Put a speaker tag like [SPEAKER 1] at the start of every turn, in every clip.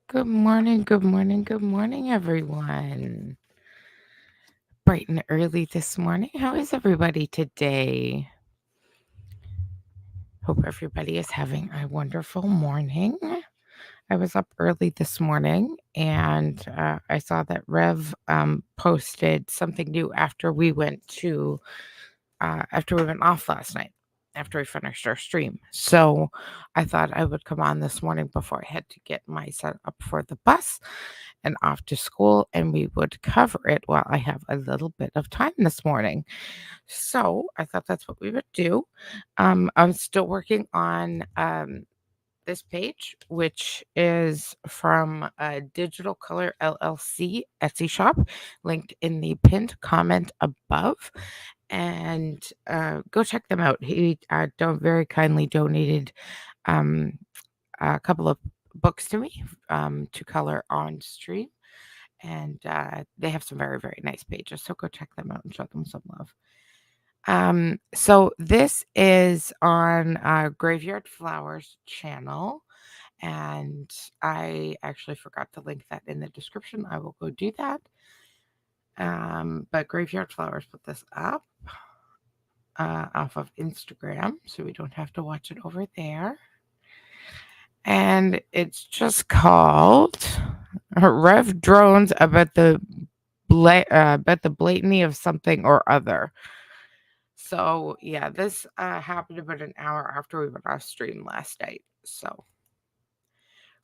[SPEAKER 1] Good morning, good morning, good morning, everyone. Bright and early this morning. How is everybody today? Hope everybody is having a wonderful morning. I was up early this morning and I saw that Rev posted something new after we went off last night, after we finished our stream. So I thought I would come on this morning before I had to get my son up for the bus and off to school, and we would cover it while I have a little bit of time this morning. So I thought that's what we would do. I'm still working on this page, which is from Digitalcolor LLC Etsy shop, linked in the pinned comment above. And go check them out. He very kindly donated a couple of books to me to color on stream. And they have some very, very nice pages. So go check them out and show them some love. So this is on Graveyard Flowers channel. And I actually forgot to link that in the description. I will go do that. But Graveyard Flowers put this up off of Instagram, so we don't have to watch it over there. And it's just called Rev Drones about the blatantly of something or other. So yeah, this happened about an hour after we went off stream last night. So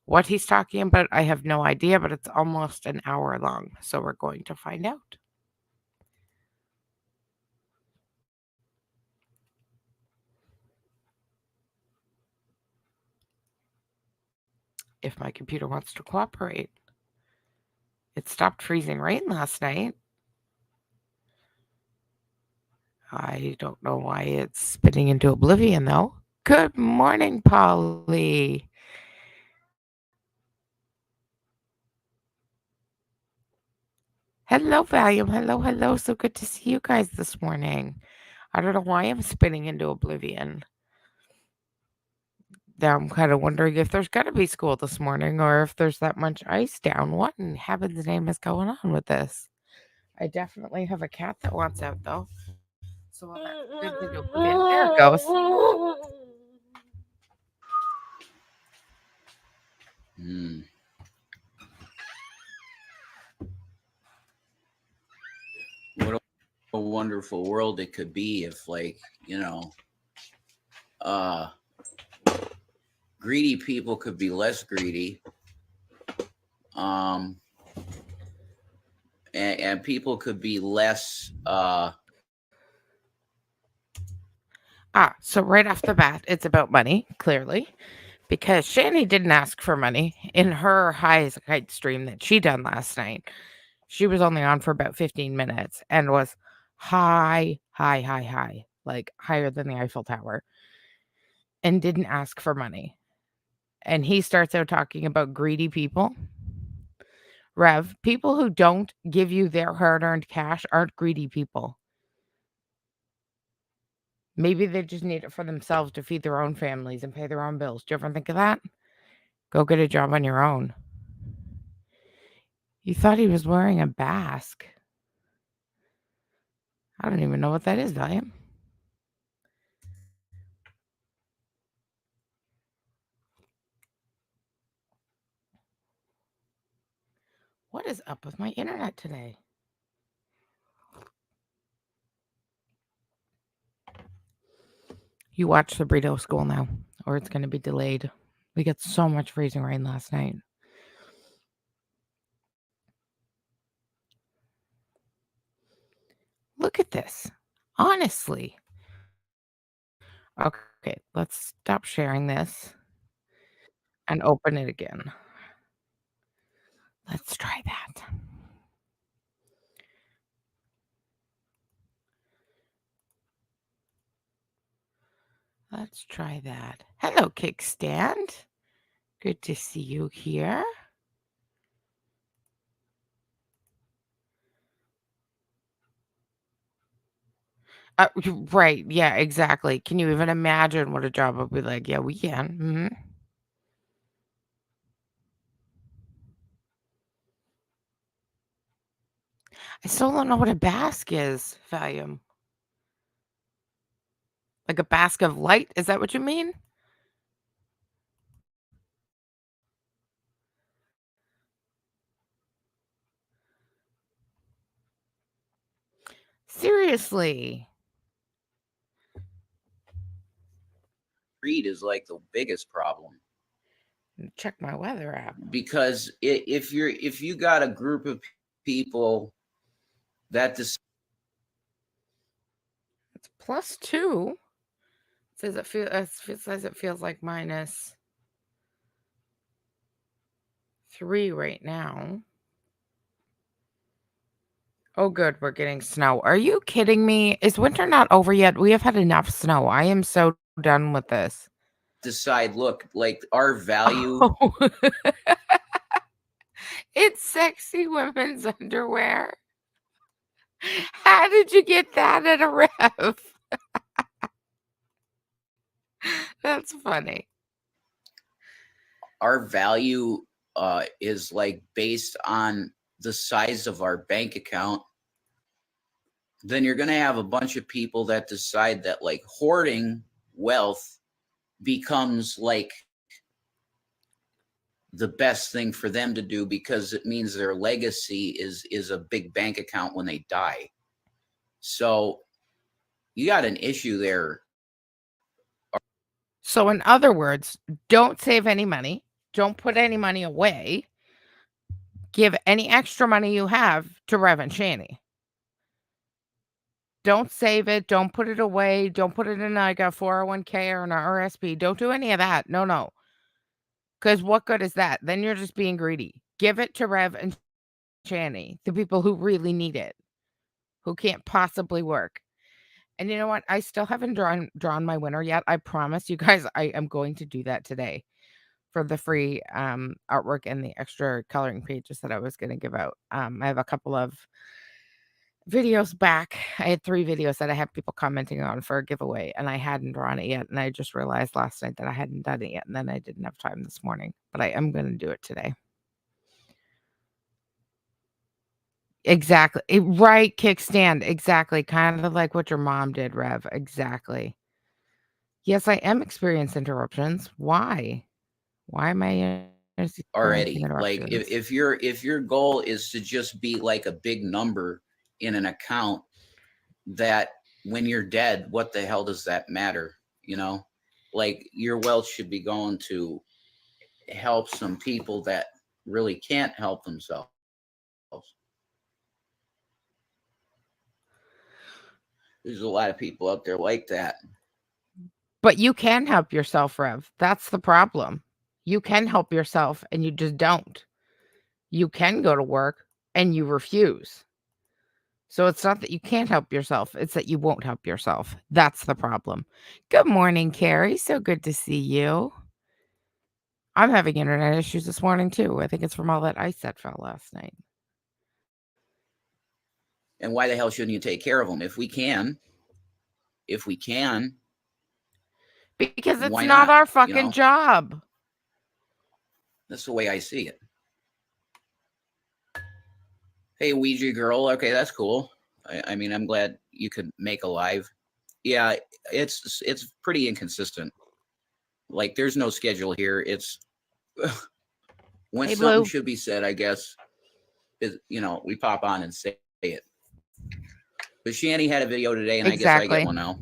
[SPEAKER 1] what he's talking about, I have no idea, but it's almost an hour long. So we're going to find out. If my computer wants to cooperate. It stopped freezing rain last night. I don't know why it's spinning into oblivion, though. Good morning, Polly. Hello, Valium. Hello, hello. So good to see you guys this morning. I don't know why I'm spinning into oblivion. Now I'm kind of wondering if there's going to be school this morning or if there's that much ice down. What in heaven's name is going on with this? I definitely have a cat that wants out, though. So while that spins into oblivion, there it goes.
[SPEAKER 2] What a wonderful world it could be if, like, greedy people could be less greedy. And people could be less
[SPEAKER 1] So right off the bat, it's about money, clearly, because Shanny didn't ask for money in her high as a kite stream that she done last night. She was only on for about 15 minutes and was high, like higher than the Eiffel Tower, and didn't ask for money. And he starts out talking about greedy people. Rev, people who don't give you their hard-earned cash aren't greedy people. Maybe they just need it for themselves to feed their own families and pay their own bills. Do you ever think of that? Go get a job on your own. You thought he was wearing a basque. I don't even know what that is, Valium. What is up with my internet today? You watch the burrito school now, or it's going to be delayed. We got so much freezing rain last night. Look at this. Honestly. Okay, let's stop sharing this and open it again. Let's try that. Let's try that. Hello, kickstand. Good to see you here. Right. Yeah, exactly. Can you even imagine what a job would be like? Yeah, we can. I still don't know what a bask is, Valium. Like a bask of light? Is that what you mean? Seriously.
[SPEAKER 2] Greed is like the biggest problem
[SPEAKER 1] Check my weather app.
[SPEAKER 2] because if you got a group of people that
[SPEAKER 1] It's +2. It says it says it feels like -3 right now. Oh, good. We're getting snow. Are you kidding me? Is winter not over yet? We have had enough snow. I am so done with this.
[SPEAKER 2] decide, look, like our value
[SPEAKER 1] Oh, it's sexy women's underwear. How did you get that at a Rev? That's funny.
[SPEAKER 2] our value is like based on the size of our bank account, then you're going to have a bunch of people that decide that like hoarding wealth becomes like the best thing for them to do because it means their legacy is a big bank account when they die. So you got an issue there.
[SPEAKER 1] So, in other words, don't save any money. Don't put any money away. Give any extra money you have to Rev and Shanny. Don't save it. Don't put it away. Don't put it in like a 401k or an RSP. Don't do any of that. No, no. Because what good is that? Then you're just being greedy. Give it to Rev and Shanny, the people who really need it, who can't possibly work. And you know what? I still haven't drawn my winner yet. I promise you guys I am going to do that today for the free artwork and the extra coloring pages that I was going to give out. I have a couple of videos back. I had 3 videos that I had people commenting on for a giveaway, and I hadn't drawn it yet. And I just realized last night that I hadn't done it yet. And then I didn't have time this morning, but I am going to do it today. Exactly. Right, kickstand. Exactly. Kind of like what your mom did, Rev. Exactly. Yes, I am experiencing interruptions. Why? Why am I experiencing
[SPEAKER 2] Already, like
[SPEAKER 1] interruptions?
[SPEAKER 2] if your goal is to just be like a big number in an account, that when you're dead, what the hell does that matter? You know, like your wealth should be going to help some people that really can't help themselves. There's a lot of people out there like that.
[SPEAKER 1] But you can help yourself, Rev. That's the problem. You can help yourself and you just don't. You can go to work and you refuse. So it's not that you can't help yourself, it's that you won't help yourself. That's the problem. Good morning, Carrie. So good to see you. I'm having internet issues this morning too. I think it's from all that ice that fell last night.
[SPEAKER 2] And why the hell shouldn't you take care of them if we can,
[SPEAKER 1] Because it's
[SPEAKER 2] why
[SPEAKER 1] not
[SPEAKER 2] not?
[SPEAKER 1] our
[SPEAKER 2] You
[SPEAKER 1] fucking
[SPEAKER 2] know,
[SPEAKER 1] job.
[SPEAKER 2] that's the way I see it. Hey, Ouija girl. Okay, that's cool. I mean, I'm glad you could make a live. Yeah, it's pretty inconsistent. Like, there's no schedule here. It's when
[SPEAKER 1] Hey,
[SPEAKER 2] something
[SPEAKER 1] Blue.
[SPEAKER 2] should be said, I guess, is, we pop on and say it. But Shanny had a video today, and I guess I get
[SPEAKER 1] Exactly.
[SPEAKER 2] one now.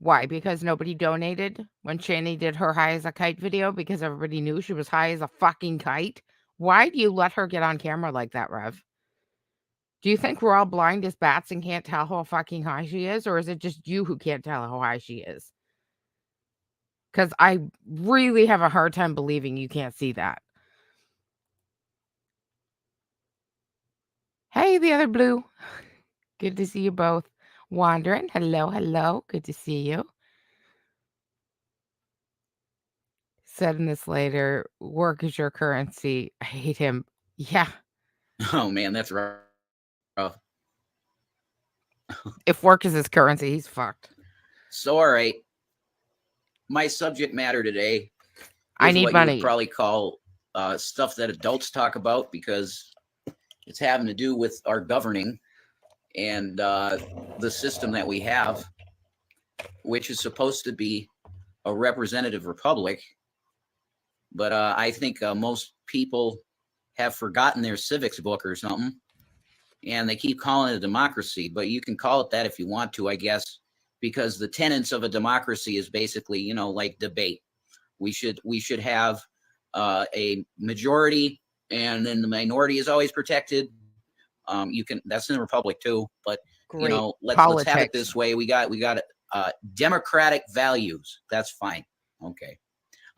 [SPEAKER 1] Why? Because nobody donated when Shanny did her high as a kite video because everybody knew she was high as a fucking kite? Why do you let her get on camera like that, Rev? Do you think we're all blind as bats and can't tell how fucking high she is? Or is it just you who can't tell how high she is? Because I really have a hard time believing you can't see that. Hey, the other Blue. Good to see you both. Wandering. Hello, hello. Good to see you. Said in this later, work is your currency. I hate him. Yeah.
[SPEAKER 2] Oh man, that's rough.
[SPEAKER 1] If work is his currency, he's fucked.
[SPEAKER 2] So, all right. My subject matter today
[SPEAKER 1] I
[SPEAKER 2] is
[SPEAKER 1] need
[SPEAKER 2] what you would
[SPEAKER 1] money.
[SPEAKER 2] probably call stuff that adults talk about because it's having to do with our governing and the system that we have, which is supposed to be a representative republic. But I think most people have forgotten their civics book or something, and they keep calling it a democracy. But you can call it that if you want to, I guess, because the tenets of a democracy is basically, like debate. We should have a majority, and then the minority is always protected. You can That's in the republic too, but
[SPEAKER 1] Great
[SPEAKER 2] let's have it
[SPEAKER 1] politics.
[SPEAKER 2] this way. We got democratic values. That's fine. Okay.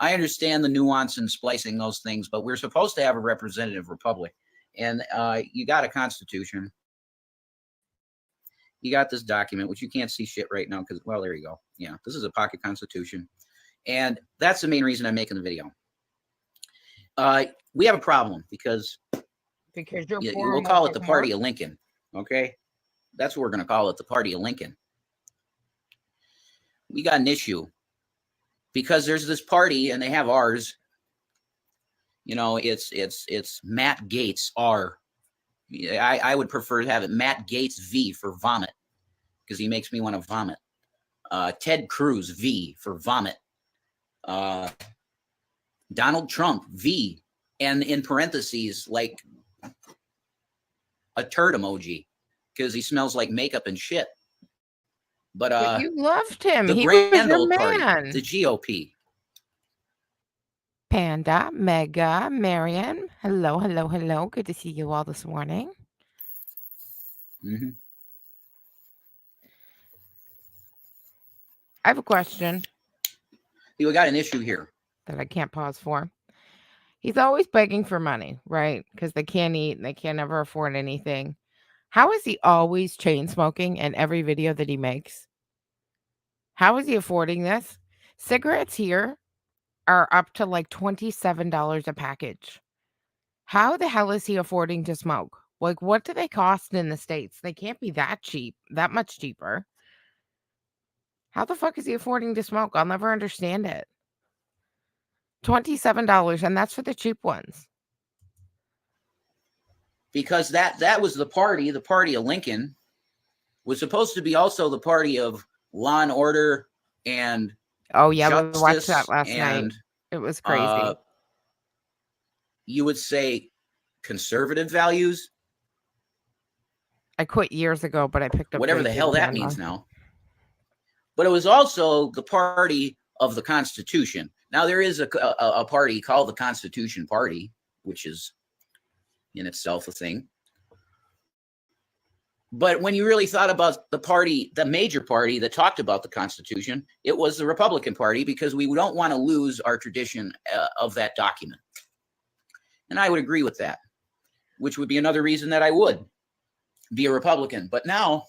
[SPEAKER 2] I understand the nuance in splicing those things, but we're supposed to have a representative republic, and you got a constitution. You got this document, which you can't see shit right now because, well, there you go. Yeah, this is a pocket constitution, and that's the main reason I'm making the video. We have a problem because
[SPEAKER 1] you're
[SPEAKER 2] we'll call it the Party of Lincoln. Okay, that's what we're going to call it, the Party of Lincoln. We got an issue because there's this party, and they have ours. It's Matt Gaetz R. I would prefer to have it Matt Gaetz V for vomit because he makes me want to vomit. Ted Cruz V for vomit. Donald Trump V, and in parentheses like a turd emoji because he smells like makeup and shit. But
[SPEAKER 1] you loved him.
[SPEAKER 2] the
[SPEAKER 1] He
[SPEAKER 2] grand
[SPEAKER 1] was your
[SPEAKER 2] old party,
[SPEAKER 1] man.
[SPEAKER 2] the GOP.
[SPEAKER 1] Panda, Mega, Marion. Hello, hello, hello. Good to see you all this morning.
[SPEAKER 2] Mm-hmm.
[SPEAKER 1] I have a question
[SPEAKER 2] We got an issue here.
[SPEAKER 1] that I can't pause for. He's always begging for money, right? Because they can't eat and they can't ever afford anything. How is he always chain smoking in every video that he makes? How is he affording this? Cigarettes here are up to like $27 a package. How the hell is he affording to smoke? Like, what do they cost in the States? They can't be that cheap, that much cheaper. How the fuck is he affording to smoke? I'll never understand it. $27, and that's for the cheap ones.
[SPEAKER 2] Because that was the Party of Lincoln, was supposed to be also the party of law and order and
[SPEAKER 1] Oh yeah, we watched
[SPEAKER 2] justice
[SPEAKER 1] that last
[SPEAKER 2] and
[SPEAKER 1] night. It was crazy.
[SPEAKER 2] you would say conservative values,
[SPEAKER 1] I quit years ago, but I picked up
[SPEAKER 2] whatever the
[SPEAKER 1] way
[SPEAKER 2] hell
[SPEAKER 1] too
[SPEAKER 2] that
[SPEAKER 1] again,
[SPEAKER 2] means
[SPEAKER 1] though.
[SPEAKER 2] now. But it was also the party of the Constitution. Now there is a party called the Constitution Party, which is in itself a thing. But when you really thought about the party, the major party that talked about the Constitution, it was the Republican Party, because we don't want to lose our tradition of that document. And I would agree with that, which would be another reason that I would be a Republican. But now,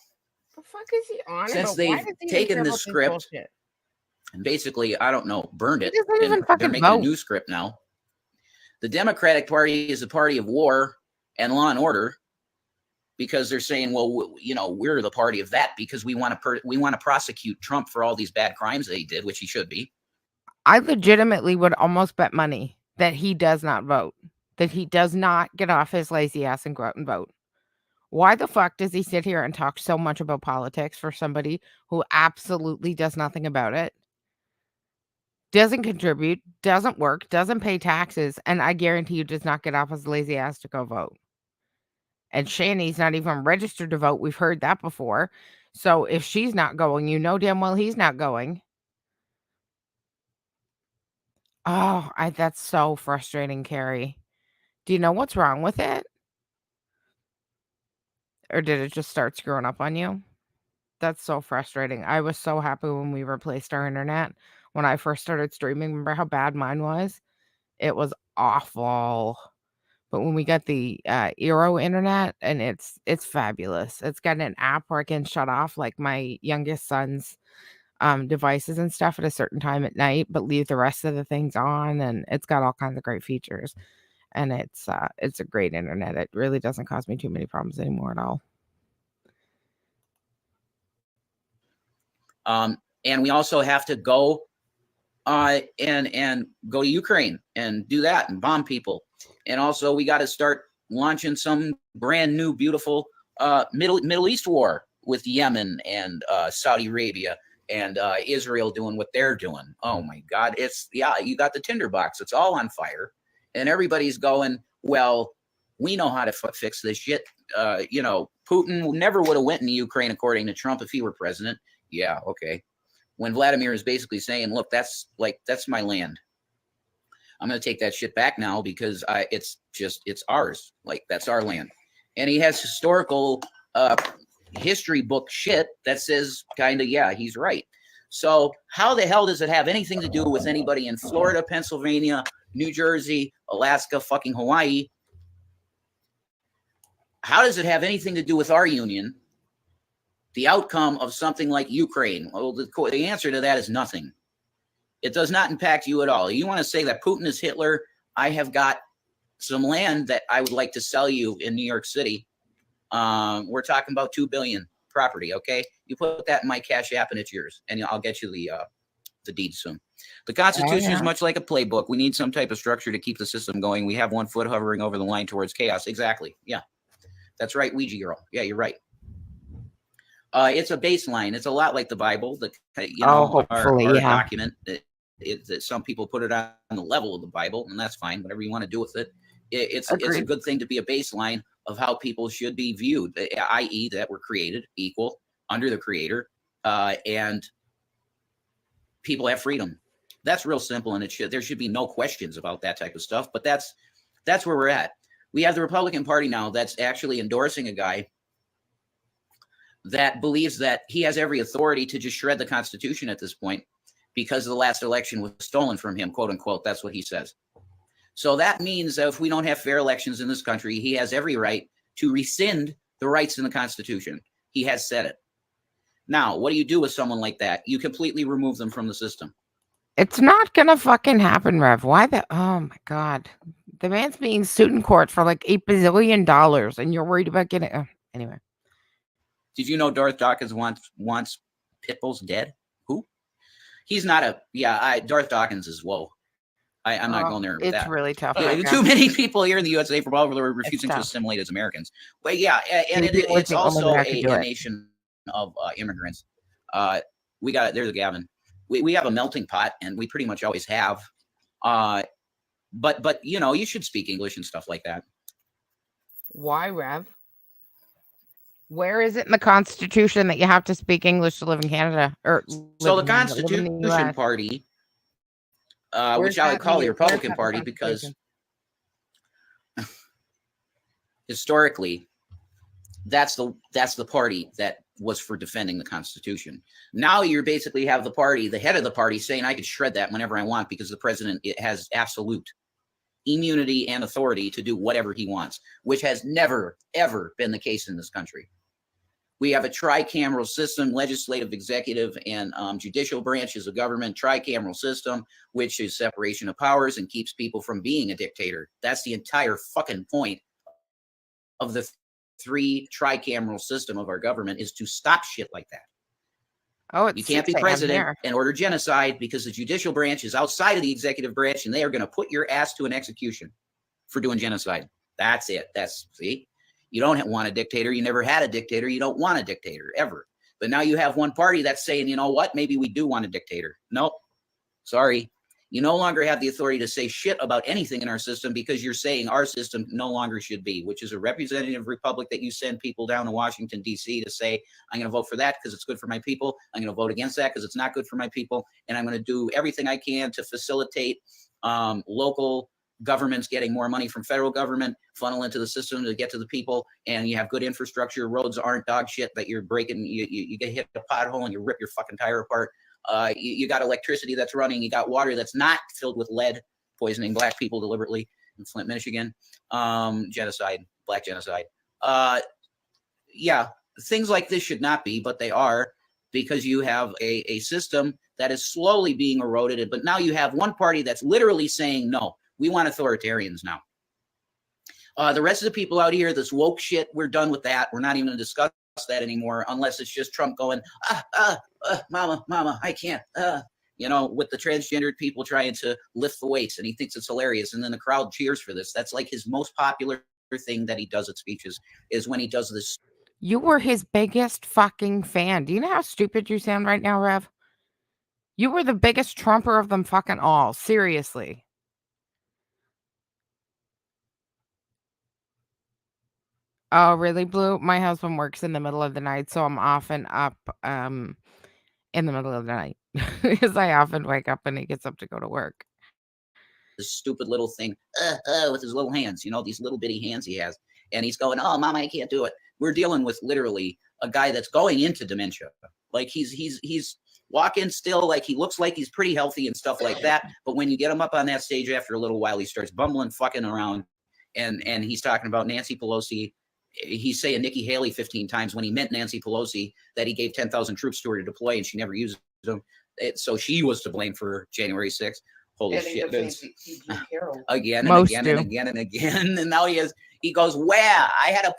[SPEAKER 1] The fuck is he on
[SPEAKER 2] since
[SPEAKER 1] about?
[SPEAKER 2] they've taken the script and basically, I don't know, burned it,
[SPEAKER 1] doesn't even
[SPEAKER 2] and
[SPEAKER 1] fucking
[SPEAKER 2] they're making
[SPEAKER 1] vote.
[SPEAKER 2] a new script now. The Democratic Party is a party of war and law and order, because they're saying, well, we're the party of that because we want to prosecute Trump for all these bad crimes that he did, which he should be.
[SPEAKER 1] I legitimately would almost bet money that he does not vote, that he does not get off his lazy ass and go out and vote. Why the fuck does he sit here and talk so much about politics for somebody who absolutely does nothing about it? Doesn't contribute, doesn't work, doesn't pay taxes, and I guarantee you does not get off his lazy ass to go vote. And Shanny's not even registered to vote. We've heard that before. So if she's not going, you know damn well he's not going. Oh, that's so frustrating, Carrie. Do you know what's wrong with it? Or did it just start screwing up on you? That's so frustrating. I was so happy when we replaced our internet. When I first started streaming, remember how bad mine was? It was awful. But when we got the Eero internet, and it's fabulous. It's got an app where I can shut off like my youngest son's devices and stuff at a certain time at night, but leave the rest of the things on, and it's got all kinds of great features. And it's a great internet. It really doesn't cause me too many problems anymore at all.
[SPEAKER 2] And we also have to go and go to Ukraine and do that and bomb people. And also we got to start launching some brand new, beautiful Middle East war with Yemen and Saudi Arabia and Israel doing what they're doing. Oh my God. You got the tinderbox. It's all on fire. And everybody's going, well, we know how to fix this shit. Putin never would have went into Ukraine, according to Trump, if he were president. Yeah, okay. When Vladimir is basically saying, look, that's my land. I'm going to take that shit back now because it's ours. Like, that's our land. And he has historical history book shit that says kind of, yeah, he's right. So how the hell does it have anything to do with anybody in Florida, Pennsylvania, New Jersey, Alaska, fucking Hawaii? How does it have anything to do with our union? The outcome of something like Ukraine? Well, the answer to that is nothing. It does not impact you at all. You want to say that Putin is Hitler? I have got some land that I would like to sell you in New York City. We're talking about $2 billion property. Okay, you put that in my Cash App and it's yours, and I'll get you the deed soon. The Constitution is much like a playbook. We need some type of structure to keep the system going. We have one foot hovering over the line towards chaos. Exactly. Yeah, that's right, Ouija girl. Yeah, you're right. It's a baseline. It's a lot like the Bible. Our document. That some people put it on the level of the Bible, and that's fine. Whatever you want to do with it. It's a good thing to be a baseline of how people should be viewed, i.e., that we're created equal under the Creator, and people have freedom. That's real simple, and there should be no questions about that type of stuff. But that's where we're at. We have the Republican Party now that's actually endorsing a guy that believes that he has every authority to just shred the Constitution at this point because the last election was stolen from him, quote unquote. That's what he says. So that means that if we don't have fair elections in this country, he has every right to rescind the rights in the Constitution. He has said it. Now, what do you do with someone like that? You completely remove them from the system.
[SPEAKER 1] It's not gonna fucking happen, Rev. Why oh my God. The man's being sued in court for like $8 billion, and you're worried about getting anyway.
[SPEAKER 2] Did you know Darth Dawkins wants pit bulls dead? Who? He's not Darth Dawkins is whoa. I'm not going there with that.
[SPEAKER 1] It's really tough.
[SPEAKER 2] Too many people here in the USA from all over the world refusing to assimilate as Americans. But yeah, and it's also a nation of immigrants. There's a Gavin. We have a melting pot, and we pretty much always have. But you should speak English and stuff like that.
[SPEAKER 1] Why, Rev? Where is it in the Constitution that you have to speak English to live in Canada?
[SPEAKER 2] So the Constitution Party, which I would call the Republican Party, because historically, that's the party that was for defending the Constitution. Now you basically have the head of the party saying I could shred that whenever I want because the president has absolute immunity and authority to do whatever he wants, which has never, ever been the case in this country. We have a tricameral system, legislative, executive, and judicial branches of government, tricameral system, which is separation of powers and keeps people from being a dictator. That's the entire fucking point of the three tricameral system of our government, is to stop shit like that. You can't be president and order genocide because the judicial branch is outside of the executive branch, and they are going to put your ass to an execution for doing genocide. That's it. See? You don't want a dictator. You never had a dictator. You don't want a dictator ever. But now you have one party that's saying, you know what? Maybe we do want a dictator. Nope. Sorry. You no longer have the authority to say shit about anything in our system because you're saying our system no longer should be, which is a representative republic that you send people down to Washington, D.C. to say, I'm going to vote for that because it's good for my people. I'm going to vote against that because it's not good for my people. And I'm going to do everything I can to facilitate local governments getting more money from federal government, funnel into the system to get to the people, and you have good infrastructure. Roads aren't dog shit that you're breaking. You get hit a pothole and you rip your fucking tire apart. You got electricity that's running. You got water that's not filled with lead, poisoning black people deliberately. Flint, Michigan, genocide, black genocide. Yeah, things like this should not be, but they are, because you have a system that is slowly being eroded. But now you have one party that's literally saying, no, we want authoritarians now. The rest of the people out here, this woke shit, we're done with that. We're not even going to discuss that anymore, unless it's just Trump going, mama, I can't, with the transgendered people trying to lift the weights, and he thinks it's hilarious. And then the crowd cheers for this. That's like his most popular thing that he does at speeches, is when he does this.
[SPEAKER 1] You were his biggest fucking fan. Do you know how stupid you sound right now, Rev? You were the biggest Trumper of them fucking all. Seriously. Oh, really, Blue? My husband works in the middle of the night, so I'm often up in the middle of the night because I often wake up when he gets up to go to work.
[SPEAKER 2] This stupid little thing with his little hands, these little bitty hands he has. And he's going, oh, mama, I can't do it. We're dealing with literally a guy that's going into dementia. Like he's walking still, like he looks like he's pretty healthy and stuff like that. But when you get him up on that stage, after a little while, he starts bumbling, fucking around. And he's talking about Nancy Pelosi. He's saying Nikki Haley 15 times when he meant Nancy Pelosi, that he gave 10,000 troops to her to deploy and she never used them. So she was to blame for January 6th. Holy shit. Again and again and again and again. And now he goes, where? I had to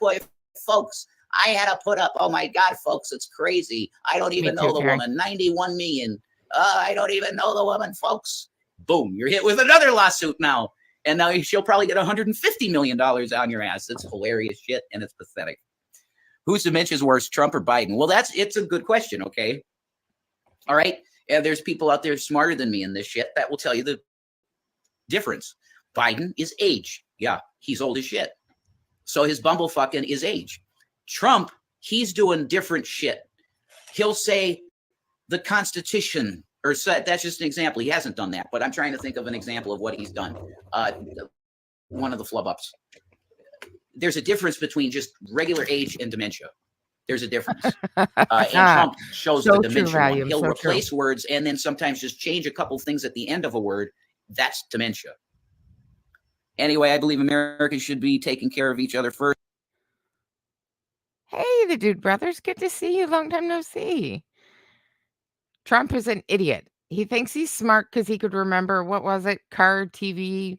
[SPEAKER 2] put up, oh my God, folks, it's crazy. I don't even know the woman. 91 million. I don't even know the woman, folks. Boom, you're hit with another lawsuit now. And now she'll probably get $150 million on your ass. It's hilarious shit, and it's pathetic. Whose dementia is worse, Trump or Biden? Well, it's a good question, okay? All right? And there's people out there smarter than me in this shit that will tell you the difference. Biden is age. Yeah, he's old as shit. So his bumblefucking is age. Trump, he's doing different shit. He'll say the Constitution, or that's just an example. He hasn't done that, but I'm trying to think of an example of what he's done. One of the flub ups. There's a difference between just regular age and dementia. There's a difference. And Trump shows the dementia one. He'll replace words and then sometimes just change a couple things at the end of a word. That's dementia. Anyway, I believe Americans should be taking care of each other first.
[SPEAKER 1] Hey, the Dude Brothers. Good to see you. Long time no see. Trump is an idiot. He thinks he's smart because he could remember, what was it? Car, TV,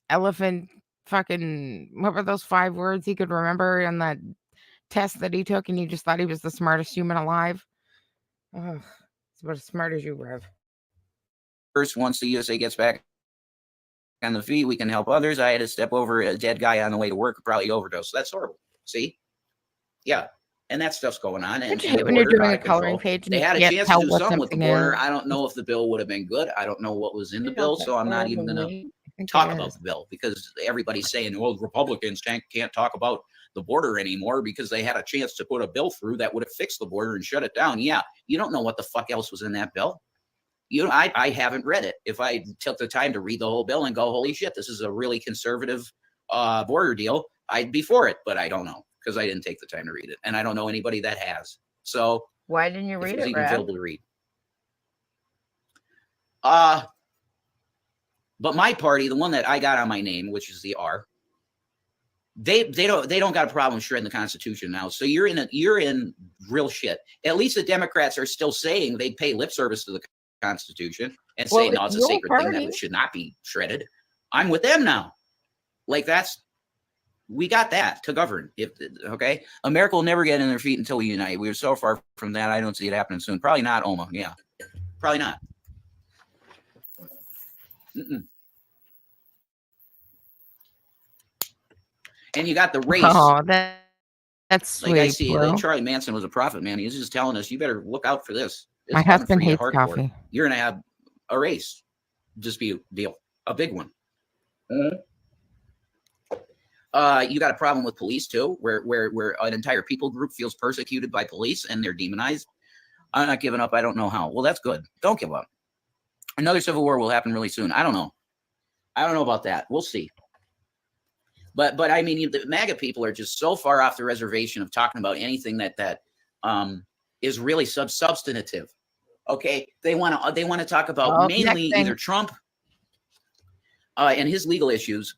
[SPEAKER 1] elephant, fucking, what were those 5 words he could remember on that test that he took, and he just thought he was the smartest human alive? Oh, it's about as smart as you, Rev.
[SPEAKER 2] First, once the USA gets back on the feet, we can help others. I had to step over a dead guy on the way to work, probably overdose. That's horrible. See? Yeah. And that stuff's going on. And
[SPEAKER 1] when you're doing a coloring page,
[SPEAKER 2] they had a chance to do something with the border. I don't know if the bill would have been good. I don't know what was in the bill, so I'm not even going to talk about the bill, because everybody's saying, well, Republicans can't talk about the border anymore because they had a chance to put a bill through that would have fixed the border and shut it down. Yeah, you don't know what the fuck else was in that bill. I haven't read it. If I took the time to read the whole bill and go, holy shit, this is a really conservative border deal, I'd be for it, but I don't know, because I didn't take the time to read it, and I don't know anybody that has. So
[SPEAKER 1] why didn't you read it?
[SPEAKER 2] Even available to read. But my party, the one that I got on my name, which is the R, they don't got a problem shredding the Constitution now. So you're in real shit. At least the Democrats are still saying they pay lip service to the Constitution and say, no, it's a sacred thing that should not be shredded. I'm with them now. Like, we got that to govern. Okay, America will never get in their feet until we unite. We're so far from that. I don't see it happening soon. Probably not, Oma. Yeah, probably not. And you got the race.
[SPEAKER 1] Oh, that's sweet.
[SPEAKER 2] Like I see, like Charlie Manson was a prophet, man. He's just telling us, you better look out for this.
[SPEAKER 1] My husband hates coffee.
[SPEAKER 2] You're gonna have a race. Just be a deal, a big one. You got a problem with police too, where an entire people group feels persecuted by police and they're demonized. I'm not giving up. I don't know how. Well, that's good. Don't give up. Another civil war will happen really soon. I don't know. I don't know about that. We'll see. But I mean, the MAGA people are just so far off the reservation of talking about anything that is really substantive. Okay, they want to talk about mainly either Trump and his legal issues,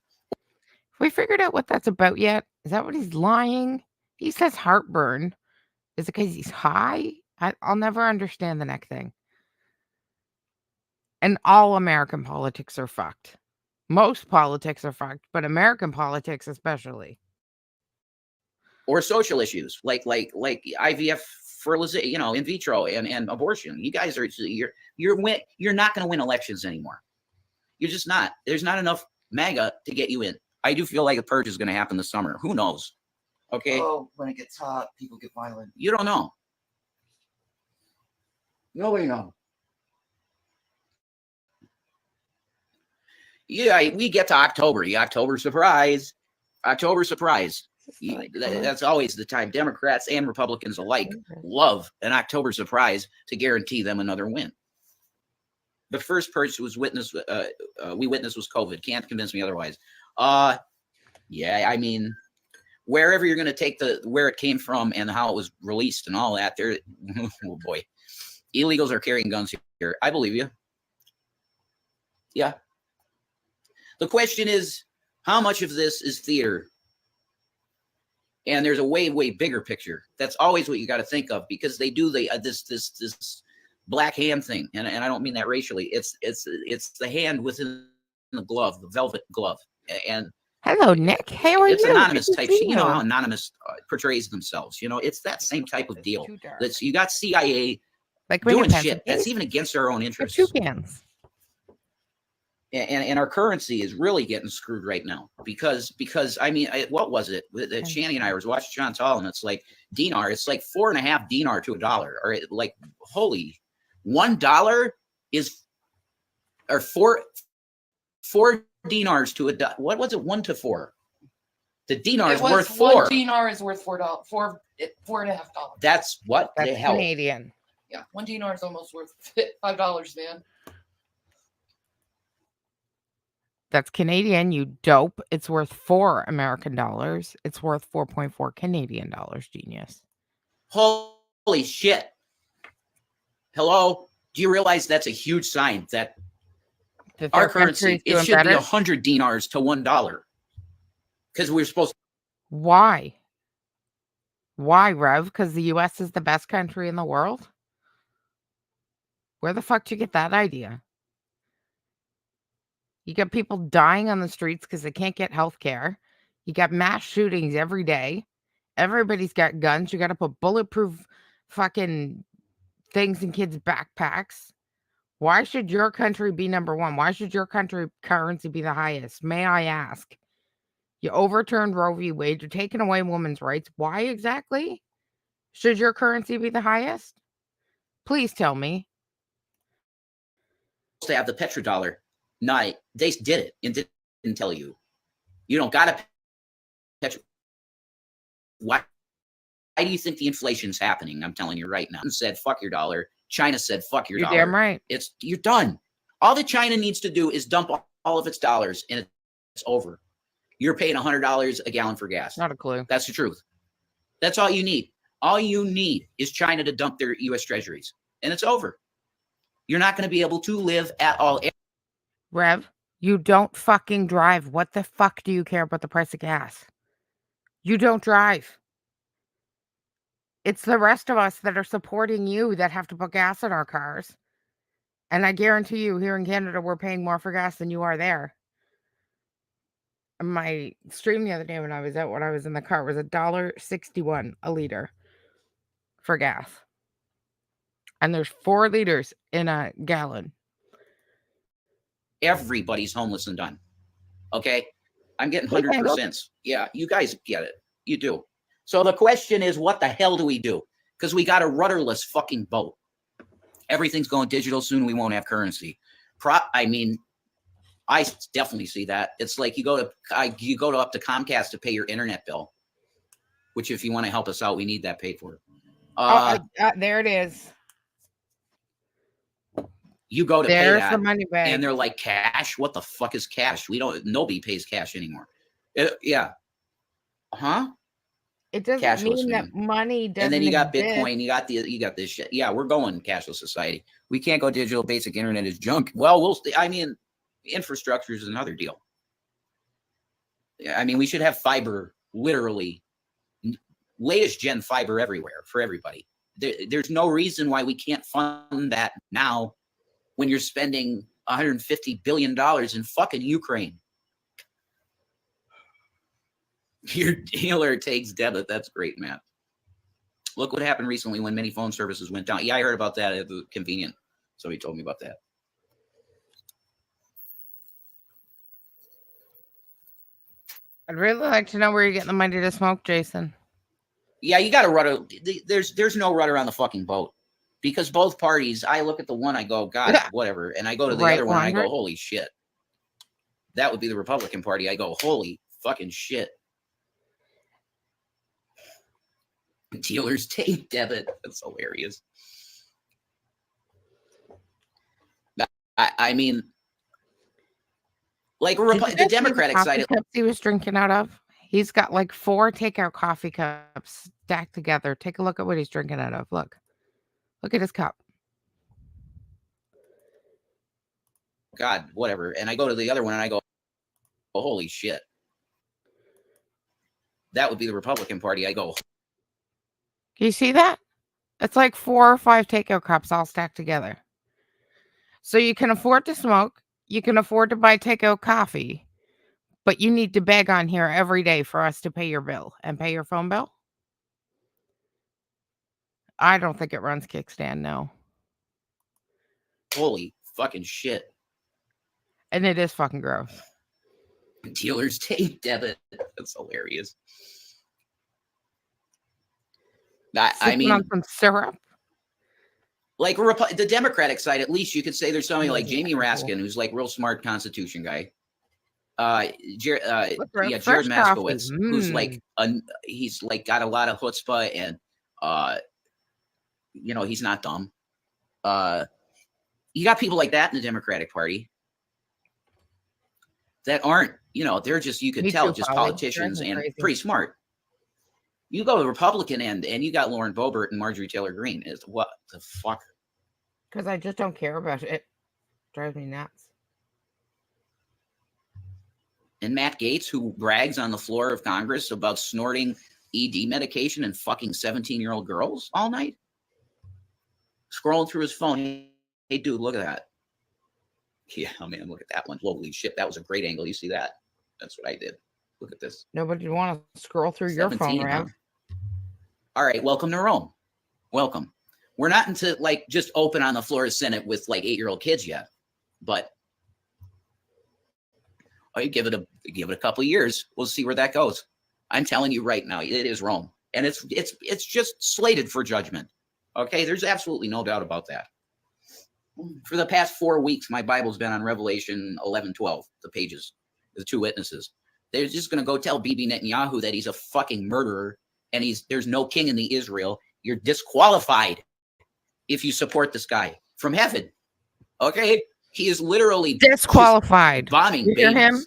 [SPEAKER 1] we figured out what that's about yet? Is that what he's lying? He says heartburn. Is it because he's high? I'll never understand the neck thing. And all American politics are fucked. Most politics are fucked, but American politics especially.
[SPEAKER 2] Or social issues like IVF, fertilization, you know, in vitro and abortion. You guys are you're not going to win elections anymore. You're just not. There's not enough MAGA to get you in. I do feel like a purge is going to happen this summer. Who knows? Okay.
[SPEAKER 3] Oh, when it gets hot, people get violent.
[SPEAKER 2] You don't know.
[SPEAKER 3] Nobody knows.
[SPEAKER 2] Yeah, we get to October. The October surprise. October surprise. That's always the time. Democrats and Republicans alike love an October surprise to guarantee them another win. The first purge we witnessed was COVID. Can't convince me otherwise. Yeah, I mean, wherever you're going to take where it came from and how it was released and all that, there, oh boy, illegals are carrying guns here. I believe you. Yeah. The question is, how much of this is theater? And there's a way, way bigger picture. That's always what you got to think of, because they do this black hand thing, and I don't mean that racially. It's the hand within the glove, the velvet glove. And
[SPEAKER 1] hello, Nick. How are you?
[SPEAKER 2] It's anonymous type. You know how anonymous portrays themselves. You know, it's that same type of deal. That's you got CIA
[SPEAKER 1] like
[SPEAKER 2] doing shit that's even against our own interests.
[SPEAKER 1] Toucans.
[SPEAKER 2] And our currency is really getting screwed right now because I mean, what was it that Shanny and I was watching John Tall, and it's like dinar. It's like 4.5 dinar to $1, or like holy $1 is or four dinars to $1. What was it? 1 to 4. The dinar is worth $4.
[SPEAKER 3] One dinar is worth $4.50.
[SPEAKER 2] That's what
[SPEAKER 1] That's
[SPEAKER 2] the hell.
[SPEAKER 1] Canadian.
[SPEAKER 3] Yeah, 1 dinar is almost worth $5, man.
[SPEAKER 1] That's Canadian, you dope. It's worth 4 American dollars. It's worth 4.4 Canadian dollars, genius.
[SPEAKER 2] Holy shit. Hello? Do you realize that's a huge sign that our currency, it should be 100 dinars to $1? Because we're supposed to.
[SPEAKER 1] Why? Why, Rev? Because the U.S. is the best country in the world? Where the fuck did you get that idea? You got people dying on the streets because they can't get health care. You got mass shootings every day. Everybody's got guns. You got to put bulletproof fucking things in kids' backpacks. Why should your country be number one? Why should your country currency be the highest? May I ask? You overturned Roe v. Wade. You're taking away women's rights. Why exactly should your currency be the highest? Please tell me.
[SPEAKER 2] To have the petrodollar. No, they did it and didn't tell you. You don't got to. Why do you think the inflation's happening? I'm telling you right now. Said fuck your dollar. China said fuck your dollar.
[SPEAKER 1] You're damn right.
[SPEAKER 2] You're done. All that China needs to do is dump all of its dollars, and it's over. You're paying $100 a gallon for gas.
[SPEAKER 1] Not a clue.
[SPEAKER 2] That's the truth. That's all you need. All you need is China to dump their U.S. treasuries, and it's over. You're not going to be able to live at all.
[SPEAKER 1] Rev, you don't fucking drive. What the fuck do you care about the price of gas? You don't drive. It's the rest of us that are supporting you that have to put gas in our cars. And I guarantee you, here in Canada, we're paying more for gas than you are there. My stream the other day when I was in the car was $1.61 a liter for gas. And there's 4 liters in a gallon.
[SPEAKER 2] Everybody's homeless and done. Okay? I'm getting 100%. Yeah, you guys get it. You do. So the question is, what the hell do we do? Because we got a rudderless fucking boat. Everything's going digital. Soon we won't have currency. I mean, I definitely see that. It's like you go up to Comcast to pay your internet bill, which if you want to help us out, we need that paid for.
[SPEAKER 1] There it is.
[SPEAKER 2] You go to pay that,
[SPEAKER 1] the money bag.
[SPEAKER 2] And they're like, cash? What the fuck is cash? Nobody pays cash anymore. Yeah. Huh?
[SPEAKER 1] It doesn't
[SPEAKER 2] cashless,
[SPEAKER 1] mean that money doesn't.
[SPEAKER 2] And then you got
[SPEAKER 1] exist.
[SPEAKER 2] Bitcoin. You got this shit. Yeah, we're going cashless society. We can't go digital. Basic internet is junk. Well, I mean, infrastructure is another deal. I mean, we should have fiber, literally latest gen fiber everywhere for everybody. There's no reason why we can't fund that now when you're spending $150 billion in fucking Ukraine. Your dealer takes debit. That's great, Matt. Look what happened recently when many phone services went down. Yeah, I heard about that at the convenient. Somebody told me about that.
[SPEAKER 1] I'd really like to know where you're getting the money to smoke, Jason.
[SPEAKER 2] Yeah, you got to rudder. There's no rudder on the fucking boat because both parties. I look at the one, I go, God, whatever, and I go to the other one, and I go, holy shit. That would be the Republican Party. I go, holy fucking shit. Dealers take debit. That's hilarious. I mean, like the Democratic side.
[SPEAKER 1] Cups he was drinking out of. He's got like 4 takeout coffee cups stacked together. Take a look at what he's drinking out of. Look at his cup.
[SPEAKER 2] God, whatever. And I go to the other one and I go, oh, holy shit. That would be the Republican Party. I go.
[SPEAKER 1] Can you see that? It's like 4 or 5 takeout cups all stacked together. So you can afford to smoke. You can afford to buy takeout coffee. But you need to beg on here every day for us to pay your bill and pay your phone bill. I don't think it runs kickstand, no.
[SPEAKER 2] Holy fucking shit.
[SPEAKER 1] And it is fucking gross.
[SPEAKER 2] Dealers take debit. That's hilarious. I mean,
[SPEAKER 1] on some syrup.
[SPEAKER 2] Like the Democratic side, at least you could say there's somebody like Jamie Raskin, who's like real smart Constitution guy. Jared Maskowitz, who's like he's like got a lot of chutzpah and you know, he's not dumb. You got people like that in the Democratic Party that aren't, you know, they're just, you could tell, just politicians and pretty smart. You go to the Republican end and you got Lauren Boebert and Marjorie Taylor Greene. Is what the fuck?
[SPEAKER 1] Because I just don't care about it. Drives me nuts.
[SPEAKER 2] And Matt Gaetz, who brags on the floor of Congress about snorting ED medication and fucking 17-year-old girls all night. Scrolling through his phone. Hey, dude, look at that. Yeah, man, look at that one. Holy shit, that was a great angle. You see that? That's what I did. Look at this.
[SPEAKER 1] Nobody want to scroll through your phone, Rev.
[SPEAKER 2] All right, welcome to Rome. Welcome. We're not into like just open on the floor of Senate with like 8-year-old kids yet, but you give it a couple of years. We'll see where that goes. I'm telling you right now, it is Rome, and it's just slated for judgment. Okay, there's absolutely no doubt about that. For the past 4 weeks, my Bible's been on Revelation 11:12, the pages, the 2 witnesses. They're just going to go tell Bibi Netanyahu that he's a fucking murderer and there's no king in the Israel. You're disqualified if you support this guy from heaven. Okay? He is literally
[SPEAKER 1] disqualified.
[SPEAKER 2] Bombing
[SPEAKER 1] you
[SPEAKER 2] babies.
[SPEAKER 1] Hear him?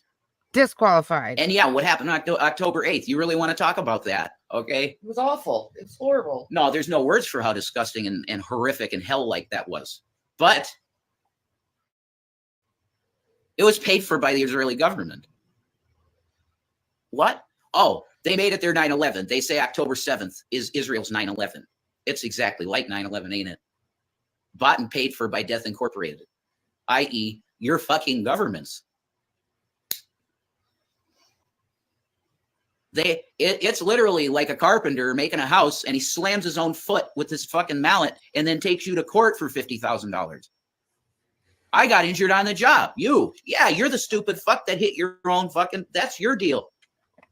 [SPEAKER 1] Disqualified.
[SPEAKER 2] And yeah, what happened on October 8th? You really want to talk about that? Okay?
[SPEAKER 3] It was awful. It's horrible.
[SPEAKER 2] No, there's no words for how disgusting and horrific and hell-like that was. But it was paid for by the Israeli government. What? Oh, they made it their 9/11. They say October 7th is Israel's 9/11. It's exactly like 9/11, ain't it? Bought and paid for by Death Incorporated, i.e., your fucking governments. It's literally like a carpenter making a house and he slams his own foot with his fucking mallet and then takes you to court for $50,000. I got injured on the job. You're the stupid fuck that hit your own fucking, that's your deal.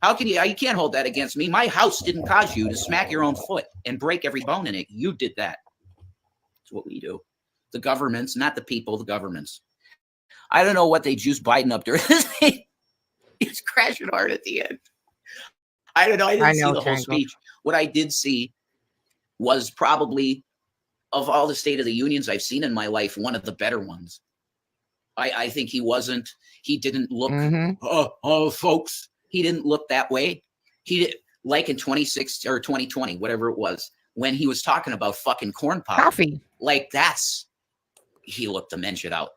[SPEAKER 2] How can you can't hold that against me. My house didn't cause you to smack your own foot and break every bone in it. You did that. That's what we do. The governments, not the people, the governments. I don't know what they juiced Biden up during this thing. He's crashing hard at the end. I don't know. I didn't see the whole speech. What I did see was probably, of all the State of the Unions I've seen in my life, one of the better ones. I think he didn't look, folks, he didn't look that way. He did, like in 2016 or 2020, whatever it was, when he was talking about fucking corn pop.
[SPEAKER 1] Coffee.
[SPEAKER 2] Like he looked dementia out.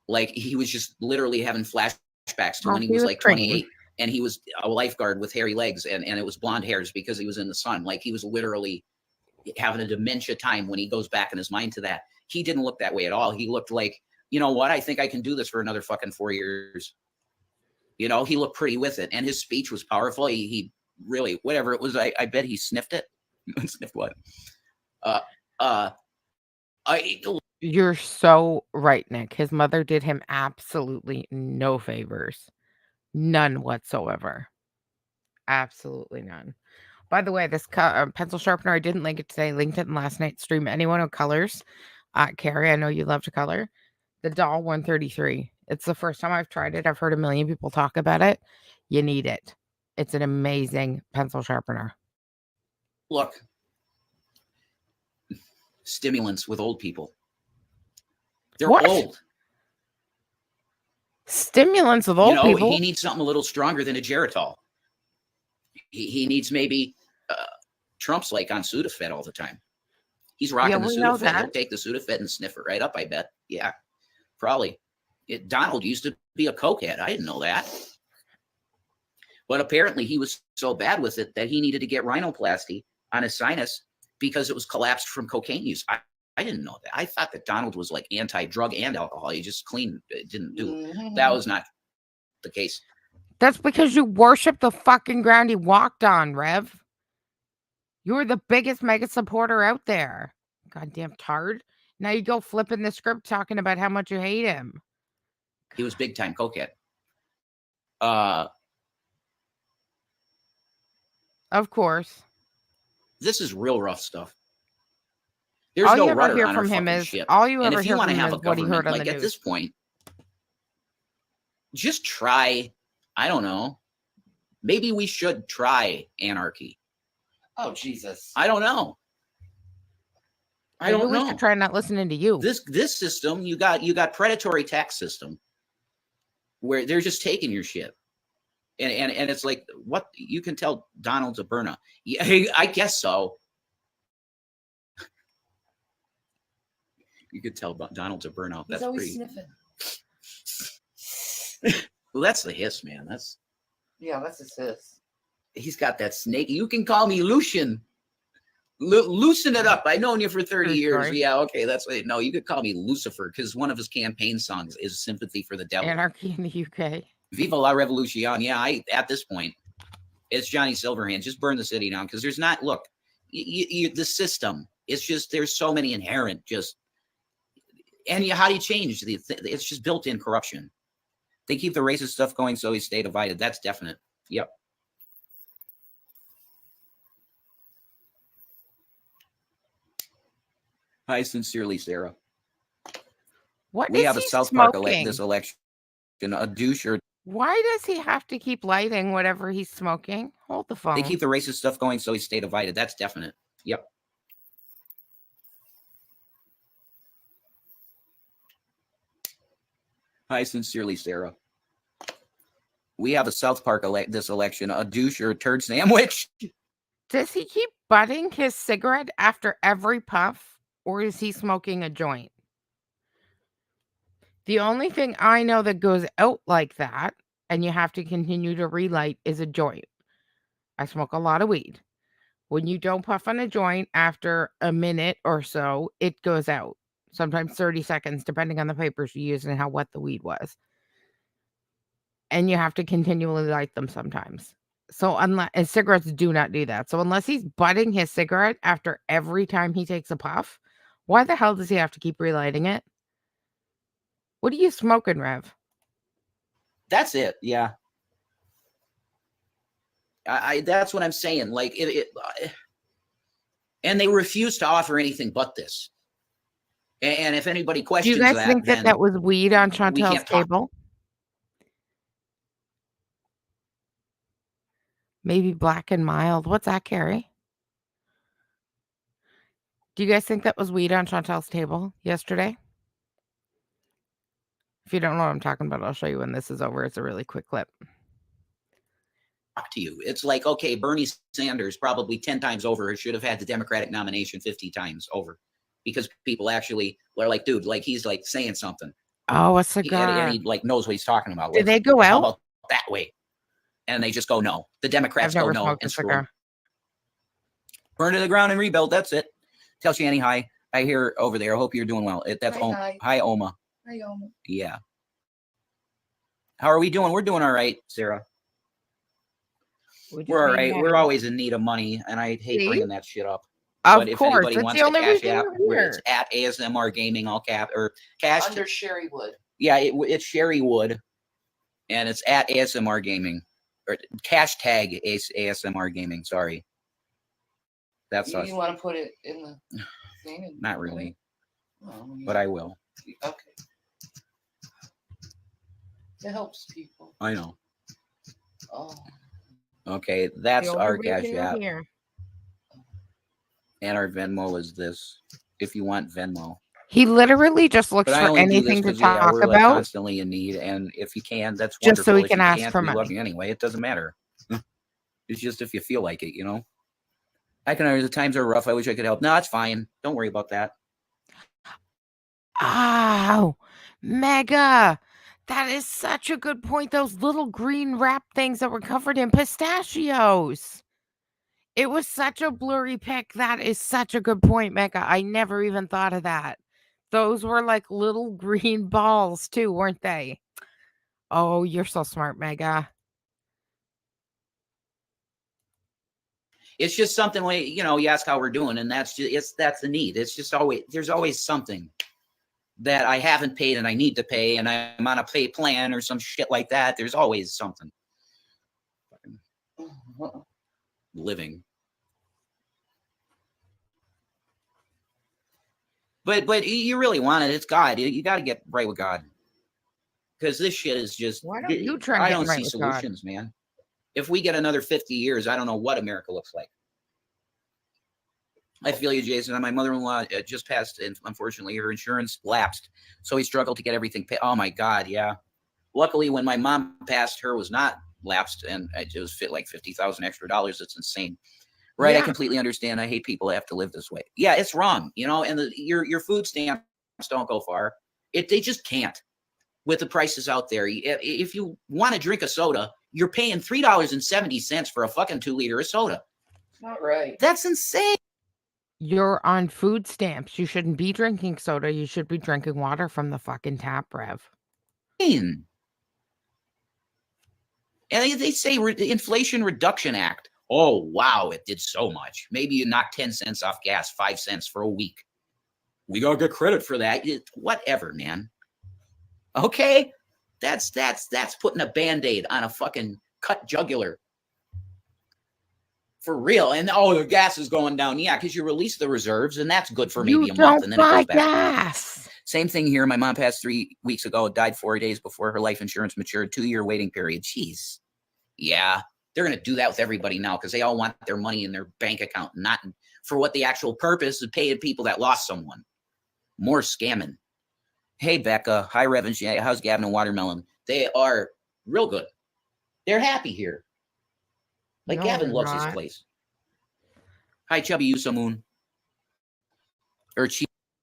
[SPEAKER 2] Like he was just literally having flashbacks to when he was like 28. and he was a lifeguard with hairy legs, and it was blonde hairs because he was in the sun. Like he was literally having a dementia time when he goes back in his mind to that. He didn't look that way at all. He looked like, you know what? I think I can do this for another fucking 4 years. You know, he looked pretty with it, and his speech was powerful. He really, whatever it was, I bet he sniffed it. Sniffed what?
[SPEAKER 1] You're so right, Nick. His mother did him absolutely no favors. None whatsoever. Absolutely none. By the way, this pencil sharpener, I didn't link it today. Linked it in last night's stream. Anyone who colors, Carrie, I know you love to color. The Doll 133. It's the first time I've tried it. I've heard a million people talk about it. You need it. It's an amazing pencil sharpener.
[SPEAKER 2] Look, stimulants with old people. They're
[SPEAKER 1] What?
[SPEAKER 2] old.
[SPEAKER 1] Stimulants with old people?
[SPEAKER 2] He needs something a little stronger than a Geritol. He needs maybe Trump's like on Sudafed all the time. He's rocking the Sudafed. He'll take the Sudafed and sniff it right up, I bet. Yeah, probably. Donald used to be a cokehead. I didn't know that. But apparently he was so bad with it that he needed to get rhinoplasty on his sinus because it was collapsed from cocaine use. I didn't know that. I thought that Donald was like anti-drug and alcohol. He just didn't do. That was not the case.
[SPEAKER 1] That's because you worship the fucking ground he walked on, Rev. You were the biggest mega supporter out there. Goddamn tard. Now you go flipping the script talking about how much you hate him.
[SPEAKER 2] He was big time cokehead.
[SPEAKER 1] Of course.
[SPEAKER 2] This is real rough stuff. There's
[SPEAKER 1] all
[SPEAKER 2] no
[SPEAKER 1] you ever
[SPEAKER 2] rudder
[SPEAKER 1] hear
[SPEAKER 2] on
[SPEAKER 1] from
[SPEAKER 2] our
[SPEAKER 1] him
[SPEAKER 2] fucking
[SPEAKER 1] is
[SPEAKER 2] ship.
[SPEAKER 1] all you
[SPEAKER 2] and
[SPEAKER 1] ever
[SPEAKER 2] if
[SPEAKER 1] hear
[SPEAKER 2] you want
[SPEAKER 1] from
[SPEAKER 2] to
[SPEAKER 1] him
[SPEAKER 2] have
[SPEAKER 1] is
[SPEAKER 2] a
[SPEAKER 1] what he heard
[SPEAKER 2] government,
[SPEAKER 1] on
[SPEAKER 2] like
[SPEAKER 1] the
[SPEAKER 2] at
[SPEAKER 1] news.
[SPEAKER 2] this point, just try. I don't know. Maybe we should try anarchy.
[SPEAKER 3] Oh Jesus!
[SPEAKER 2] I don't know. I
[SPEAKER 1] Maybe
[SPEAKER 2] don't
[SPEAKER 1] we
[SPEAKER 2] know.
[SPEAKER 1] should try not listening to you.
[SPEAKER 2] This system, you got predatory tax system where they're just taking your shit. And it's like, what? You can tell Donald's a burner. Yeah, I guess so. You could tell Donald's a burnout. That's
[SPEAKER 3] He's always
[SPEAKER 2] pretty.
[SPEAKER 3] Sniffing.
[SPEAKER 2] Well, that's the hiss, man. That's
[SPEAKER 3] his hiss.
[SPEAKER 2] He's got that snake. You can call me Lucian. Loosen it up. I've known you for 30 years.
[SPEAKER 1] Sorry.
[SPEAKER 2] Yeah, okay. That's what. No, you could call me Lucifer because one of his campaign songs is "Sympathy for the Devil."
[SPEAKER 1] Anarchy in the UK.
[SPEAKER 2] Viva la Revolution. Yeah, at this point, it's Johnny Silverhand. Just burn the city down because there's not. Look, the system. It's just there's so many inherent and how do you change it's just built-in corruption. They keep the racist stuff going so we stay divided. That's definite. Yep. Hi, sincerely, Sarah.
[SPEAKER 1] What
[SPEAKER 2] we
[SPEAKER 1] is
[SPEAKER 2] have a
[SPEAKER 1] he
[SPEAKER 2] South
[SPEAKER 1] smoking?
[SPEAKER 2] Park this election. A douche or
[SPEAKER 1] why does he have to keep lighting whatever he's smoking? Hold the phone.
[SPEAKER 2] they keep the racist stuff going so we stay divided. That's definite. Yep. Hi, sincerely, Sarah. We have a South Park this election. A douche or a turd sandwich.
[SPEAKER 1] Does he keep butting his cigarette after every puff, or is he smoking a joint? The only thing I know that goes out like that, and you have to continue to relight, is a joint. I smoke a lot of weed. When you don't puff on a joint after a minute or so, it goes out. Sometimes 30 seconds, depending on the papers you use and how wet the weed was. And you have to continually light them sometimes. So and cigarettes do not do that. So unless he's butting his cigarette after every time he takes a puff, why the hell does he have to keep relighting it? What are you smoking, Rev?
[SPEAKER 2] That's it. Yeah. That's what I'm saying. Like and they refuse to offer anything but this. And if anybody
[SPEAKER 1] Do
[SPEAKER 2] questions
[SPEAKER 1] you guys think that was weed on Chantel's table? Maybe black and mild. What's that, Carrie? Do you guys think that was weed on Chantel's table yesterday? If you don't know what I'm talking about, I'll show you when this is over. It's a really quick clip.
[SPEAKER 2] To you. It's like, okay, Bernie Sanders probably 10 times over should have had the Democratic nomination 50 times over because people actually are like, dude, like he's like saying something.
[SPEAKER 1] Oh, a cigar.
[SPEAKER 2] And he like knows what he's talking about.
[SPEAKER 1] Did they go out?
[SPEAKER 2] How about that way? and they just go no. The Democrats
[SPEAKER 1] I've
[SPEAKER 2] go
[SPEAKER 1] never
[SPEAKER 2] no
[SPEAKER 1] smoked a
[SPEAKER 2] and screw 'em.
[SPEAKER 1] cigar.
[SPEAKER 2] Burn to the ground and rebuild. That's it. Tell Shanny hi. I hear over there. I hope you're doing well. That's
[SPEAKER 3] Hi.
[SPEAKER 2] Hi, Oma.
[SPEAKER 3] Hi, Oma.
[SPEAKER 2] Yeah. How are we doing? We're doing all right, Sarah. We're all right. We're always in need of money, and I hate bringing that shit up.
[SPEAKER 1] Of
[SPEAKER 2] If
[SPEAKER 1] course,
[SPEAKER 2] anybody
[SPEAKER 1] that's
[SPEAKER 2] wants
[SPEAKER 1] the
[SPEAKER 2] to
[SPEAKER 1] only
[SPEAKER 2] cash
[SPEAKER 1] reason
[SPEAKER 2] app,
[SPEAKER 1] we're
[SPEAKER 2] where it's
[SPEAKER 1] here.
[SPEAKER 2] at ASMR Gaming, all cap or cash.
[SPEAKER 3] Under Sherry Wood.
[SPEAKER 2] Yeah, it's Sherry Wood, and it's at ASMR Gaming or hashtag ASMR Gaming. Sorry, that's us.
[SPEAKER 3] You want to put it in the thing?
[SPEAKER 2] Not really,
[SPEAKER 3] Oh,
[SPEAKER 2] but I will.
[SPEAKER 3] Okay. It helps people.
[SPEAKER 2] I know.
[SPEAKER 3] Oh.
[SPEAKER 2] Okay, that's
[SPEAKER 1] The
[SPEAKER 2] our
[SPEAKER 1] only
[SPEAKER 2] cash
[SPEAKER 1] reason we're
[SPEAKER 2] app,
[SPEAKER 1] here.
[SPEAKER 2] and our Venmo is this. If you want Venmo.
[SPEAKER 1] He literally just looks
[SPEAKER 2] But I
[SPEAKER 1] for
[SPEAKER 2] only do this
[SPEAKER 1] anything to
[SPEAKER 2] because yeah,
[SPEAKER 1] talk
[SPEAKER 2] we're like
[SPEAKER 1] about,
[SPEAKER 2] constantly in need, and if you can, that's
[SPEAKER 1] just
[SPEAKER 2] wonderful.
[SPEAKER 1] so he
[SPEAKER 2] If
[SPEAKER 1] can
[SPEAKER 2] you
[SPEAKER 1] ask
[SPEAKER 2] can't,
[SPEAKER 1] for
[SPEAKER 2] we love
[SPEAKER 1] money.
[SPEAKER 2] you anyway. It doesn't matter. It's just if you feel like it, you know. I can. The times are rough. I wish I could help. No, it's fine. Don't worry about that.
[SPEAKER 1] Oh, Mega. That is such a good point. Those little green wrap things that were covered in pistachios. It was such a blurry pick. That is such a good point, Mega. I never even thought of that. Those were like little green balls too, weren't they? Oh, you're so smart, Mega.
[SPEAKER 2] It's just something like, you know, you ask how we're doing, and that's the need. It's just there's always something that I haven't paid and I need to pay, and I'm on a pay plan or some shit like that. There's always something. Living. But you really want it. It's God. You got to get right with God. Because this shit is just,
[SPEAKER 1] Why don't you try
[SPEAKER 2] I
[SPEAKER 1] getting
[SPEAKER 2] don't
[SPEAKER 1] right
[SPEAKER 2] see
[SPEAKER 1] with
[SPEAKER 2] solutions, man. If we get another 50 years, I don't know what America looks like. I feel you, Jason. My mother-in-law just passed, and unfortunately, her insurance lapsed. So he struggled to get everything paid. Oh, my God, yeah. Luckily, when my mom passed, her was not lapsed, and it was like $50,000 extra dollars. It's insane. Right, yeah. I completely understand. I hate people that have to live this way. Yeah, it's wrong, you know, and your food stamps don't go far. They just can't with the prices out there. If you want to drink a soda, you're paying $3.70 for a fucking 2-liter of soda.
[SPEAKER 3] Not right.
[SPEAKER 2] That's insane.
[SPEAKER 1] You're on food stamps. You shouldn't be drinking soda. You should be drinking water from the fucking tap, Rev.
[SPEAKER 2] And they say Inflation Reduction Act. Oh, wow, it did so much. Maybe you knock 10 cents off gas, 5 cents for a week. We gotta get credit for that. Whatever, man. Okay? That's putting a Band-Aid on a fucking cut jugular. For real. And the gas is going down. Yeah, because you release the reserves, and that's good for maybe a month, and then it goes back.
[SPEAKER 1] Gas.
[SPEAKER 2] Same thing here. My mom passed 3 weeks ago, died 4 days before her life insurance matured. 2-year waiting period. Jeez. Yeah. They're going to do that with everybody now because they all want their money in their bank account, not for what the actual purpose of paying people that lost someone. More scamming. Hey, Becca. Hi, Rev and Shanny. How's Gavin and Watermelon? They are real good. They're happy here. Like no, Gavin loves his place. Hi, Chubby Usamoon.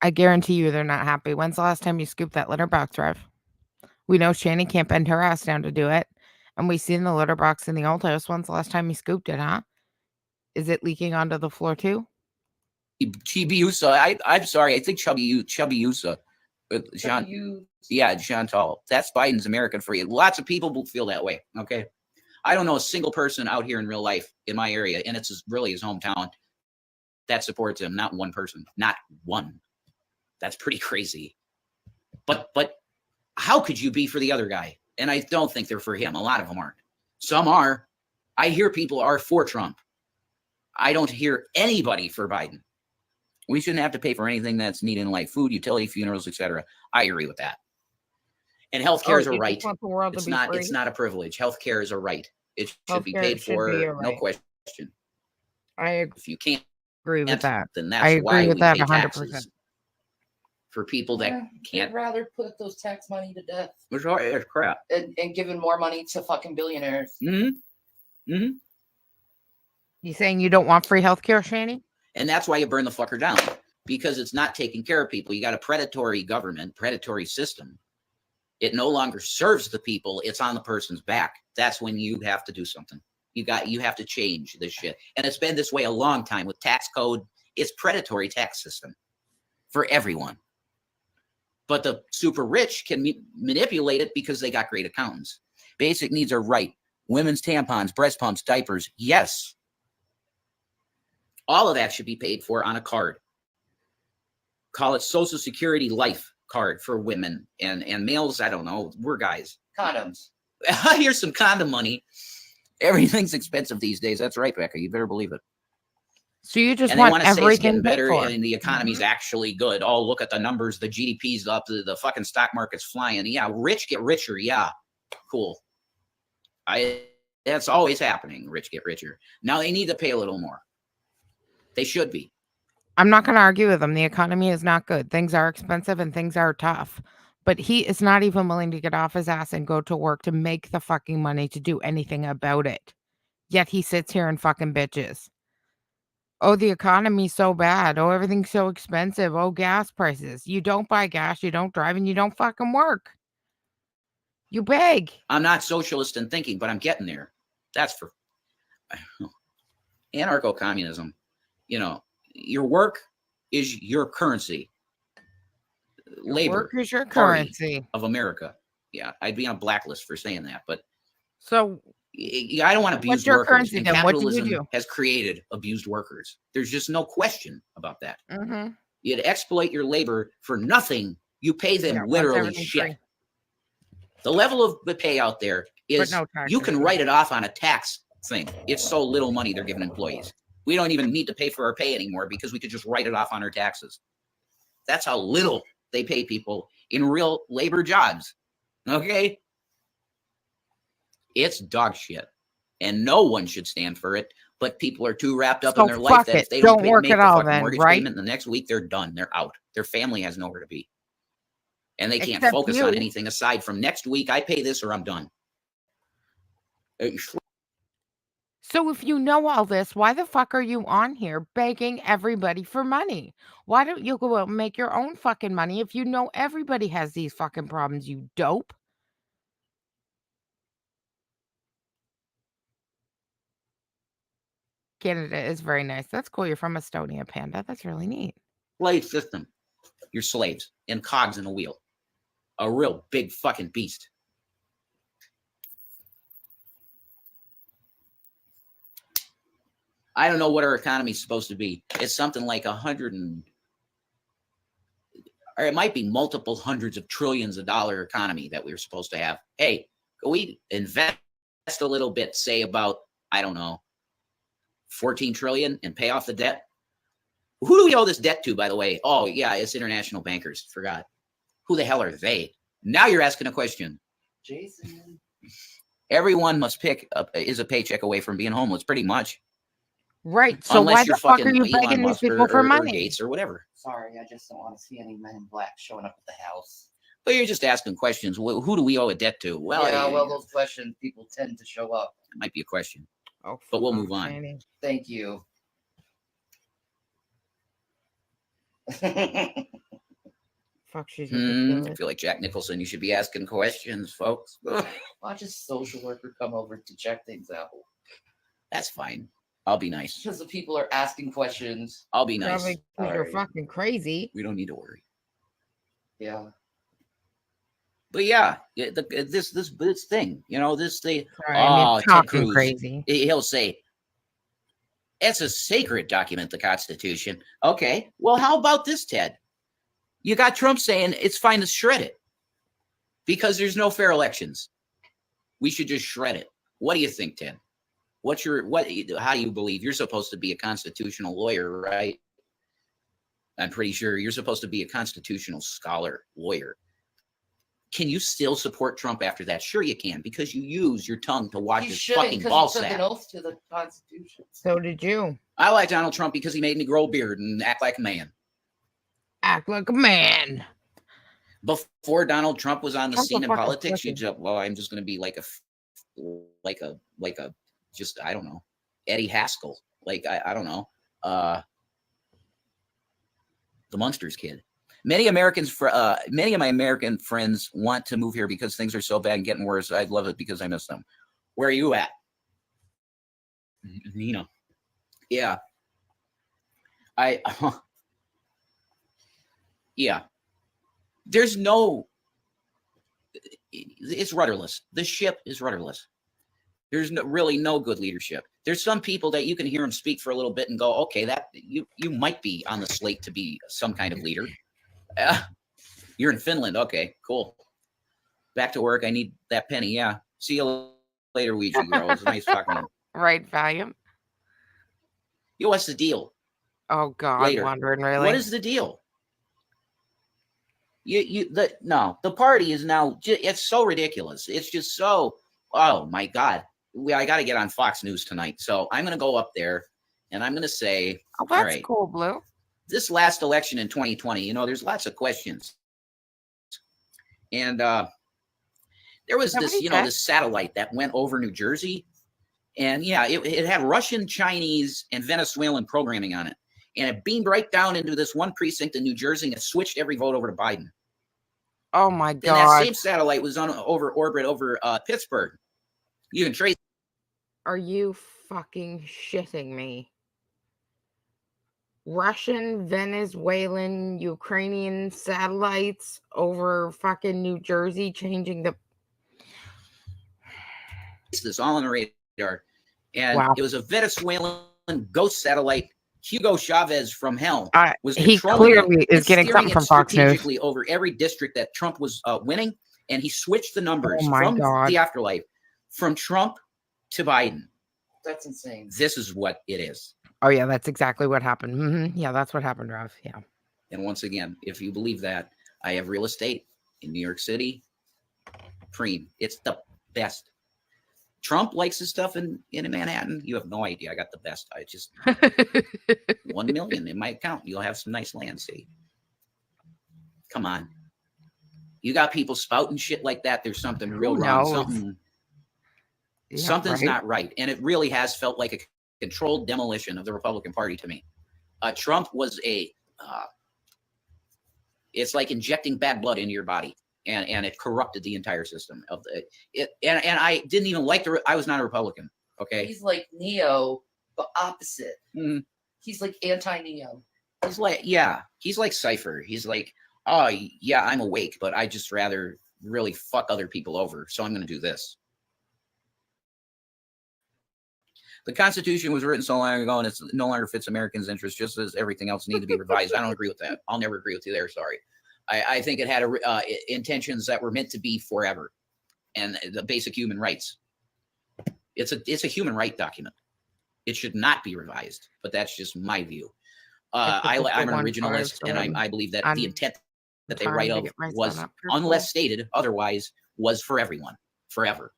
[SPEAKER 1] I guarantee you they're not happy. When's the last time you scooped that litter box, Rev? We know Shanny can't bend her ass down to do it. And we seen the litter box in the old house. When's the last time you scooped it, huh? Is it leaking onto the floor too?
[SPEAKER 2] Chibiusa. I'm sorry. I think Chubbyusa. Yeah, Chantal. That's Biden's American for you. Lots of people will feel that way. Okay. I don't know a single person out here in real life in my area, and it's really his hometown, that supports him. Not one person. Not one. That's pretty crazy. But how could you be for the other guy? And I don't think they're for him. A lot of them aren't. Some are. I hear people are for Trump. I don't hear anybody for Biden. We shouldn't have to pay for anything that's needed in life, food, utility, funerals, etc. I agree with that. And healthcare is a right. It's not a privilege. Healthcare is a right. It should be paid for, no question.
[SPEAKER 1] I agree.
[SPEAKER 2] If you can't
[SPEAKER 1] agree with that,
[SPEAKER 2] then that's why we pay taxes. For people that can't.
[SPEAKER 3] I'd rather put those tax money to death.
[SPEAKER 2] Which is crap.
[SPEAKER 3] And giving more money to fucking billionaires.
[SPEAKER 2] Mm-hmm. Mm-hmm.
[SPEAKER 1] You saying you don't want free healthcare, Shanny?
[SPEAKER 2] And that's why you burn the fucker down. Because it's not taking care of people. You got a predatory government, predatory system. It no longer serves the people. It's on the person's back. That's when you have to do something. You have to change this shit. And it's been this way a long time with tax code. It's predatory tax system for everyone. But the super rich can manipulate it because they got great accountants. Basic needs are right. Women's tampons, breast pumps, diapers. Yes. All of that should be paid for on a card. Call it Social Security Life card for women and males. I don't know. We're guys.
[SPEAKER 3] Condoms.
[SPEAKER 2] Here's some condom money. Everything's expensive these days. That's right, Becca. You better believe it.
[SPEAKER 1] So you just
[SPEAKER 2] And they
[SPEAKER 1] want
[SPEAKER 2] want to say it's
[SPEAKER 1] everything
[SPEAKER 2] getting better
[SPEAKER 1] for.
[SPEAKER 2] and the economy's actually good. Oh, look at the numbers. The GDP's up. The fucking stock market's flying. Yeah, rich get richer. Yeah, cool. That's always happening. Rich get richer. Now they need to pay a little more. They should be.
[SPEAKER 1] I'm not going to argue with him. The economy is not good. Things are expensive and things are tough. But he is not even willing to get off his ass and go to work to make the fucking money to do anything about it. Yet he sits here and fucking bitches. Oh, the economy's so bad. Oh, everything's so expensive. Oh, gas prices. You don't buy gas, you don't drive, and you don't fucking work. You beg.
[SPEAKER 2] I'm not socialist in thinking, but I'm getting there. That's for anarcho-communism. You know, your work is your currency. Labor
[SPEAKER 1] Work is your
[SPEAKER 2] Party
[SPEAKER 1] currency.
[SPEAKER 2] of America. Yeah, I'd be on blacklist for saying that, but
[SPEAKER 1] So
[SPEAKER 2] I don't want abused
[SPEAKER 1] what's your
[SPEAKER 2] workers.
[SPEAKER 1] currency
[SPEAKER 2] And
[SPEAKER 1] then? What do you
[SPEAKER 2] capitalism
[SPEAKER 1] do?
[SPEAKER 2] has created abused workers. There's just no question about that.
[SPEAKER 1] Mm-hmm.
[SPEAKER 2] You'd exploit your labor for nothing. You pay them
[SPEAKER 1] Yeah,
[SPEAKER 2] literally
[SPEAKER 1] everything
[SPEAKER 2] shit.
[SPEAKER 1] free.
[SPEAKER 2] The level of the pay out there is
[SPEAKER 1] no
[SPEAKER 2] you
[SPEAKER 1] taxes.
[SPEAKER 2] can write it off on a tax thing. It's so little money they're giving employees. We don't even need to pay for our pay anymore because we could just write it off on our taxes. That's how little they pay people in real labor jobs. Okay? It's dog shit. And no one should stand for it, but people are too wrapped up in
[SPEAKER 1] So
[SPEAKER 2] their life
[SPEAKER 1] fuck
[SPEAKER 2] that if
[SPEAKER 1] it.
[SPEAKER 2] they
[SPEAKER 1] Don't
[SPEAKER 2] don't
[SPEAKER 1] work
[SPEAKER 2] make
[SPEAKER 1] at
[SPEAKER 2] the
[SPEAKER 1] all
[SPEAKER 2] fucking
[SPEAKER 1] then,
[SPEAKER 2] mortgage
[SPEAKER 1] right?
[SPEAKER 2] payment the next week, they're done. They're out. Their family has nowhere to be. And they can't
[SPEAKER 1] Except
[SPEAKER 2] focus
[SPEAKER 1] you.
[SPEAKER 2] on anything aside from next week, I pay this or I'm done.
[SPEAKER 1] So if you know all this, why the fuck are you on here begging everybody for money? Why don't you go out and make your own fucking money if you know everybody has these fucking problems, you dope? Canada is very nice. That's cool. You're from Estonia, Panda. That's really neat.
[SPEAKER 2] Slave system. You're slaves and cogs in a wheel. A real big fucking beast. I don't know what our economy is supposed to be. It's something like 100 and, or it might be multiple hundreds of trillions of dollar economy that we're supposed to have. Hey, we invest a little bit, say about, I don't know, 14 trillion and pay off the debt. Who do we owe this debt to, by the way? Oh, yeah, it's international bankers. Forgot. Who the hell are they? Now you're asking a question.
[SPEAKER 3] Jason.
[SPEAKER 2] Everyone must is a paycheck away from being homeless, pretty much.
[SPEAKER 1] Right. So
[SPEAKER 2] Unless
[SPEAKER 1] why
[SPEAKER 2] you're
[SPEAKER 1] the fuck are
[SPEAKER 2] fucking
[SPEAKER 1] you
[SPEAKER 2] Elon
[SPEAKER 1] begging these
[SPEAKER 2] Musk
[SPEAKER 1] people for
[SPEAKER 2] or
[SPEAKER 1] money?
[SPEAKER 2] Gates or whatever.
[SPEAKER 3] Sorry, I just don't want to see any men in black showing up at the house.
[SPEAKER 2] But you're just asking questions. Who do we owe a debt to? Well,
[SPEAKER 3] yeah, well, those questions people tend to show up.
[SPEAKER 2] it might be a question,
[SPEAKER 1] Oh,
[SPEAKER 2] but we'll
[SPEAKER 1] fuck,
[SPEAKER 2] move on.
[SPEAKER 1] Shanny.
[SPEAKER 3] Thank you.
[SPEAKER 1] Fuck, she's
[SPEAKER 2] I
[SPEAKER 1] ridiculous.
[SPEAKER 2] feel like Jack Nicholson. You should be asking questions, folks.
[SPEAKER 3] Watch a social worker come over to check things out.
[SPEAKER 2] That's fine. I'll be nice.
[SPEAKER 3] Because the people are asking questions.
[SPEAKER 2] I'll be nice.
[SPEAKER 1] Probably 'cause you're
[SPEAKER 3] Sorry.
[SPEAKER 1] fucking crazy.
[SPEAKER 2] We don't need to worry.
[SPEAKER 3] Yeah.
[SPEAKER 2] But yeah, this thing, you know, this thing.
[SPEAKER 1] Sorry, I mean,
[SPEAKER 2] Ted
[SPEAKER 1] talking
[SPEAKER 2] Cruz,
[SPEAKER 1] crazy.
[SPEAKER 2] he'll say, it's a sacred document, the Constitution. Okay, well, how about this, Ted? You got Trump saying it's fine to shred it because there's no fair elections. We should just shred it. What do you think, Ted? How do you believe? You're supposed to be a constitutional lawyer, right? I'm pretty sure you're supposed to be a constitutional scholar, lawyer. Can you still support Trump after that? Sure you can, because you use your tongue to watch his fucking ball
[SPEAKER 3] he took
[SPEAKER 2] sack.
[SPEAKER 3] an oath to the Constitution.
[SPEAKER 1] So did you.
[SPEAKER 2] I like Donald Trump because he made me grow a beard and act like a man.
[SPEAKER 1] Act like a man.
[SPEAKER 2] Before Donald Trump was on the
[SPEAKER 1] Trump's a
[SPEAKER 2] scene in
[SPEAKER 1] fucking
[SPEAKER 2] politics, you
[SPEAKER 1] pussy.
[SPEAKER 2] just, well, I'm just going to be like a, just, I don't know, Eddie Haskell. Like, I don't know, the Munsters kid. Many of my American friends want to move here because things are so bad and getting worse. I'd love it because I miss them. Where are you at? Nina. Yeah. Yeah. There's no, it's rudderless. The ship is rudderless. There's really no good leadership. There's some people that you can hear them speak for a little bit and go, okay, that you might be on the slate to be some kind of leader. You're in Finland. Okay, cool. Back to work. I need that penny. Yeah. See you later, Ouija girl. It's nice talking to you.
[SPEAKER 1] Right, Valiant.
[SPEAKER 2] Yo, what's the deal?
[SPEAKER 1] Oh God,
[SPEAKER 2] Later.
[SPEAKER 1] wondering really.
[SPEAKER 2] What is the deal? The party is now. It's so ridiculous. It's just so. Oh my God. I got to get on Fox News tonight, so I'm going to go up there and I'm going to say,
[SPEAKER 1] Oh, that's
[SPEAKER 2] all right,
[SPEAKER 1] cool, Blue.
[SPEAKER 2] this last election in 2020, there's lots of questions. And there was this, this satellite that went over New Jersey. And yeah, it had Russian, Chinese, and Venezuelan programming on it. And it beamed right down into this one precinct in New Jersey and it switched every vote over to Biden.
[SPEAKER 1] Oh my
[SPEAKER 2] Then
[SPEAKER 1] God.
[SPEAKER 2] that same satellite was on orbit over Pittsburgh. You can trace.
[SPEAKER 1] Are you fucking shitting me? Russian, Venezuelan, Ukrainian satellites over fucking New Jersey changing the.
[SPEAKER 2] This all on the radar. And
[SPEAKER 1] Wow.
[SPEAKER 2] it was a Venezuelan ghost satellite. Hugo Chavez from hell was
[SPEAKER 1] he clearly is getting something from Fox News.
[SPEAKER 2] Strategically over every district that Trump was winning, and he switched the numbers from the afterlife from Trump to Biden.
[SPEAKER 3] That's insane.
[SPEAKER 2] This is what it is.
[SPEAKER 1] Oh yeah, that's exactly what happened. Mm-hmm. Yeah, that's what happened, Rev. Yeah.
[SPEAKER 2] And once again, if you believe that, I have real estate in New York City. Preem. It's the best. Trump likes his stuff in Manhattan. You have no idea. I got the best. I just 1 million in my account. You'll have some nice land. See, come on. You got people spouting shit like that. There's something real wrong. Something's not right. And it really has felt like a controlled demolition of the Republican Party to me. Trump was it's like injecting bad blood into your body. And it corrupted the entire system of and I didn't even like I was not a Republican. Okay.
[SPEAKER 3] He's like Neo, but opposite.
[SPEAKER 2] Mm-hmm.
[SPEAKER 3] He's like anti-Neo.
[SPEAKER 2] He's like Cypher. He's like, oh yeah, I'm awake, but I just rather really fuck other people over. So I'm going to do this. The Constitution was written so long ago and it no longer fits Americans' interests, just as everything else needs to be revised. I don't agree with that. I'll never agree with you there. Sorry. I think it had intentions that were meant to be forever, and the basic human rights. It's a human right document. It should not be revised, but that's just my view. I'm an originalist, and I believe that the intent that they write of was, unless stated otherwise, was for everyone, forever.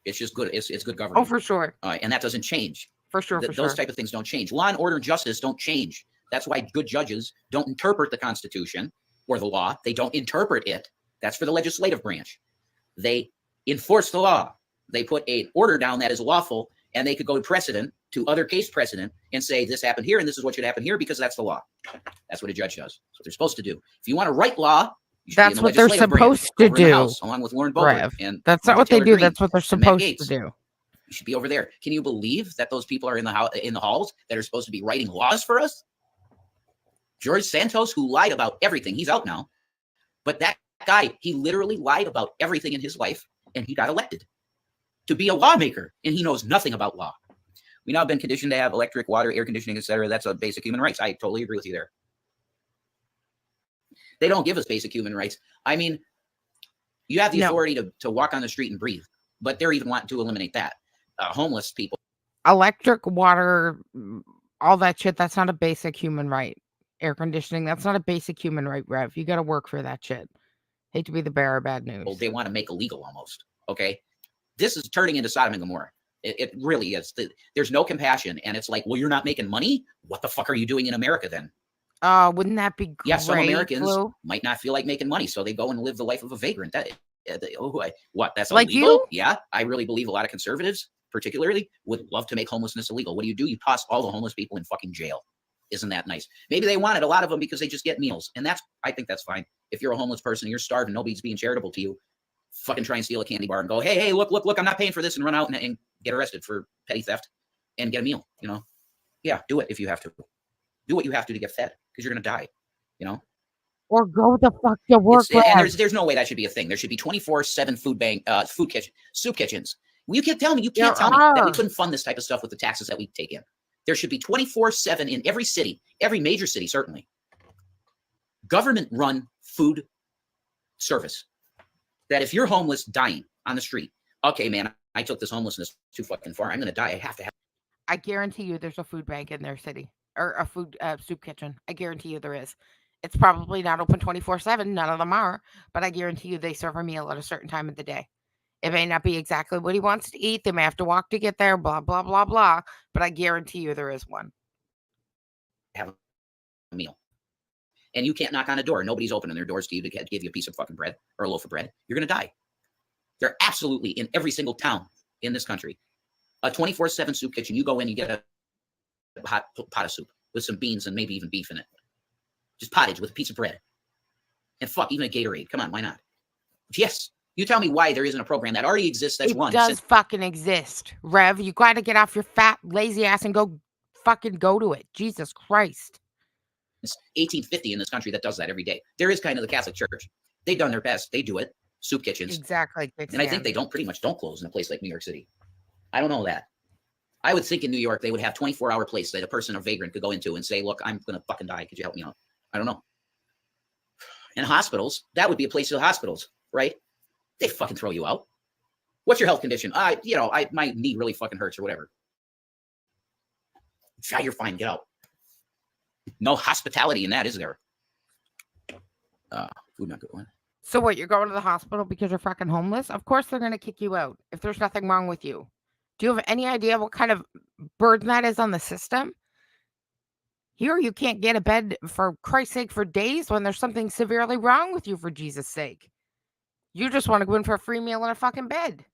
[SPEAKER 2] It's just good. It's good government.
[SPEAKER 1] Oh, for sure.
[SPEAKER 2] And that doesn't change.
[SPEAKER 1] For sure.
[SPEAKER 2] Those type of things don't change. Law and order and justice don't change. That's why good judges don't interpret the Constitution or the law. They don't interpret it. That's for the legislative branch. They enforce the law. They put an order down that is lawful, and they could go to other case precedent and say this happened here and this is what should happen here because that's the law. That's what a judge does. That's what they're supposed to do. If you want to write law,
[SPEAKER 1] that's what they're supposed to do.
[SPEAKER 2] House, along with Lauren Boebert. And
[SPEAKER 1] that's not what they do. That's what they're supposed to do.
[SPEAKER 2] You should be over there. Can you believe that those people are in the halls that are supposed to be writing laws for us? George Santos, who lied about everything, he's out now. But that guy, he literally lied about everything in his life, and he got elected to be a lawmaker, and he knows nothing about law. We now have been conditioned to have electric, water, air conditioning, etc. That's a basic human rights. I totally agree with you there. They don't give us basic human rights. I mean, you have the authority to walk on the street and breathe, but they're even wanting to eliminate that. Homeless people.
[SPEAKER 1] Electric, water, all that shit, that's not a basic human right. Air conditioning, that's not a basic human right, Rev. You got to work for that shit. Hate to be the bearer of bad news.
[SPEAKER 2] Well, they want to make illegal almost. Okay. This is turning into Sodom and Gomorrah. It really is. There's no compassion. And it's like, well, you're not making money. What the fuck are you doing in America then?
[SPEAKER 1] Wouldn't that be great?
[SPEAKER 2] Yeah, some Americans might not feel like making money, so they go and live the life of a vagrant. What? That's
[SPEAKER 1] like
[SPEAKER 2] illegal?
[SPEAKER 1] You?
[SPEAKER 2] Yeah, I really believe a lot of conservatives, particularly, would love to make homelessness illegal. What do? You toss all the homeless people in fucking jail. Isn't that nice? Maybe they wanted a lot of them because they just get meals. And I think that's fine. If you're a homeless person and you're starving, nobody's being charitable to you, fucking try and steal a candy bar and go, hey, look, I'm not paying for this, and run out and get arrested for petty theft and get a meal, Yeah, do it if you have to. Do what you have to get fed, because you're going to die,
[SPEAKER 1] Or go the fuck to work.
[SPEAKER 2] And there's no way that should be a thing. There should be 24/7 soup kitchens. You can't tell me that we couldn't fund this type of stuff with the taxes that we take in. There should be 24/7 in every city, every major city, certainly. Government-run food service. That if you're homeless, dying on the street, okay, man, I took this homelessness too fucking far. I'm going to die. I have to have.
[SPEAKER 1] I guarantee you there's a food bank in their city, or a food soup kitchen. I guarantee you there is. It's probably not open 24/7. None of them are, but I guarantee you they serve a meal at a certain time of the day. It may not be exactly what he wants to eat. They may have to walk to get there, blah, blah, blah, blah. But I guarantee you there is one.
[SPEAKER 2] Have a meal. And you can't knock on a door. Nobody's opening their doors to you to give you a piece of fucking bread or a loaf of bread. You're going to die. They're absolutely in every single town in this country. A 24/7 soup kitchen. You go in, you get a hot pot of soup with some beans and maybe even beef in it. Just pottage with a piece of bread. And fuck, even a Gatorade. Come on, why not? Yes. You tell me why there isn't a program that already exists that's run.
[SPEAKER 1] It does fucking exist, Rev. You got to get off your fat, lazy ass and go to it. Jesus Christ.
[SPEAKER 2] It's 1850 in this country that does that every day. There is kind of the Catholic Church. They've done their best. They do it. Soup kitchens.
[SPEAKER 1] Exactly.
[SPEAKER 2] And I think they pretty much don't close in a place like New York City. I don't know that. I would think in New York they would have 24-hour place that a person, a vagrant, could go into and say, look, I'm going to fucking die. Could you help me out? I don't know. And hospitals, that would be a place of hospitals, right? They fucking throw you out. What's your health condition? My knee really fucking hurts or whatever. Yeah, you're fine. Get out. No hospitality in that, is there? Food not good one.
[SPEAKER 1] So what, you're going to the hospital because you're fucking homeless? Of course they're going to kick you out if there's nothing wrong with you. Do you have any idea what kind of burden that is on the system? Here you can't get a bed, for Christ's sake, for days when there's something severely wrong with you, for Jesus' sake. You just want to go in for a free meal and a fucking bed.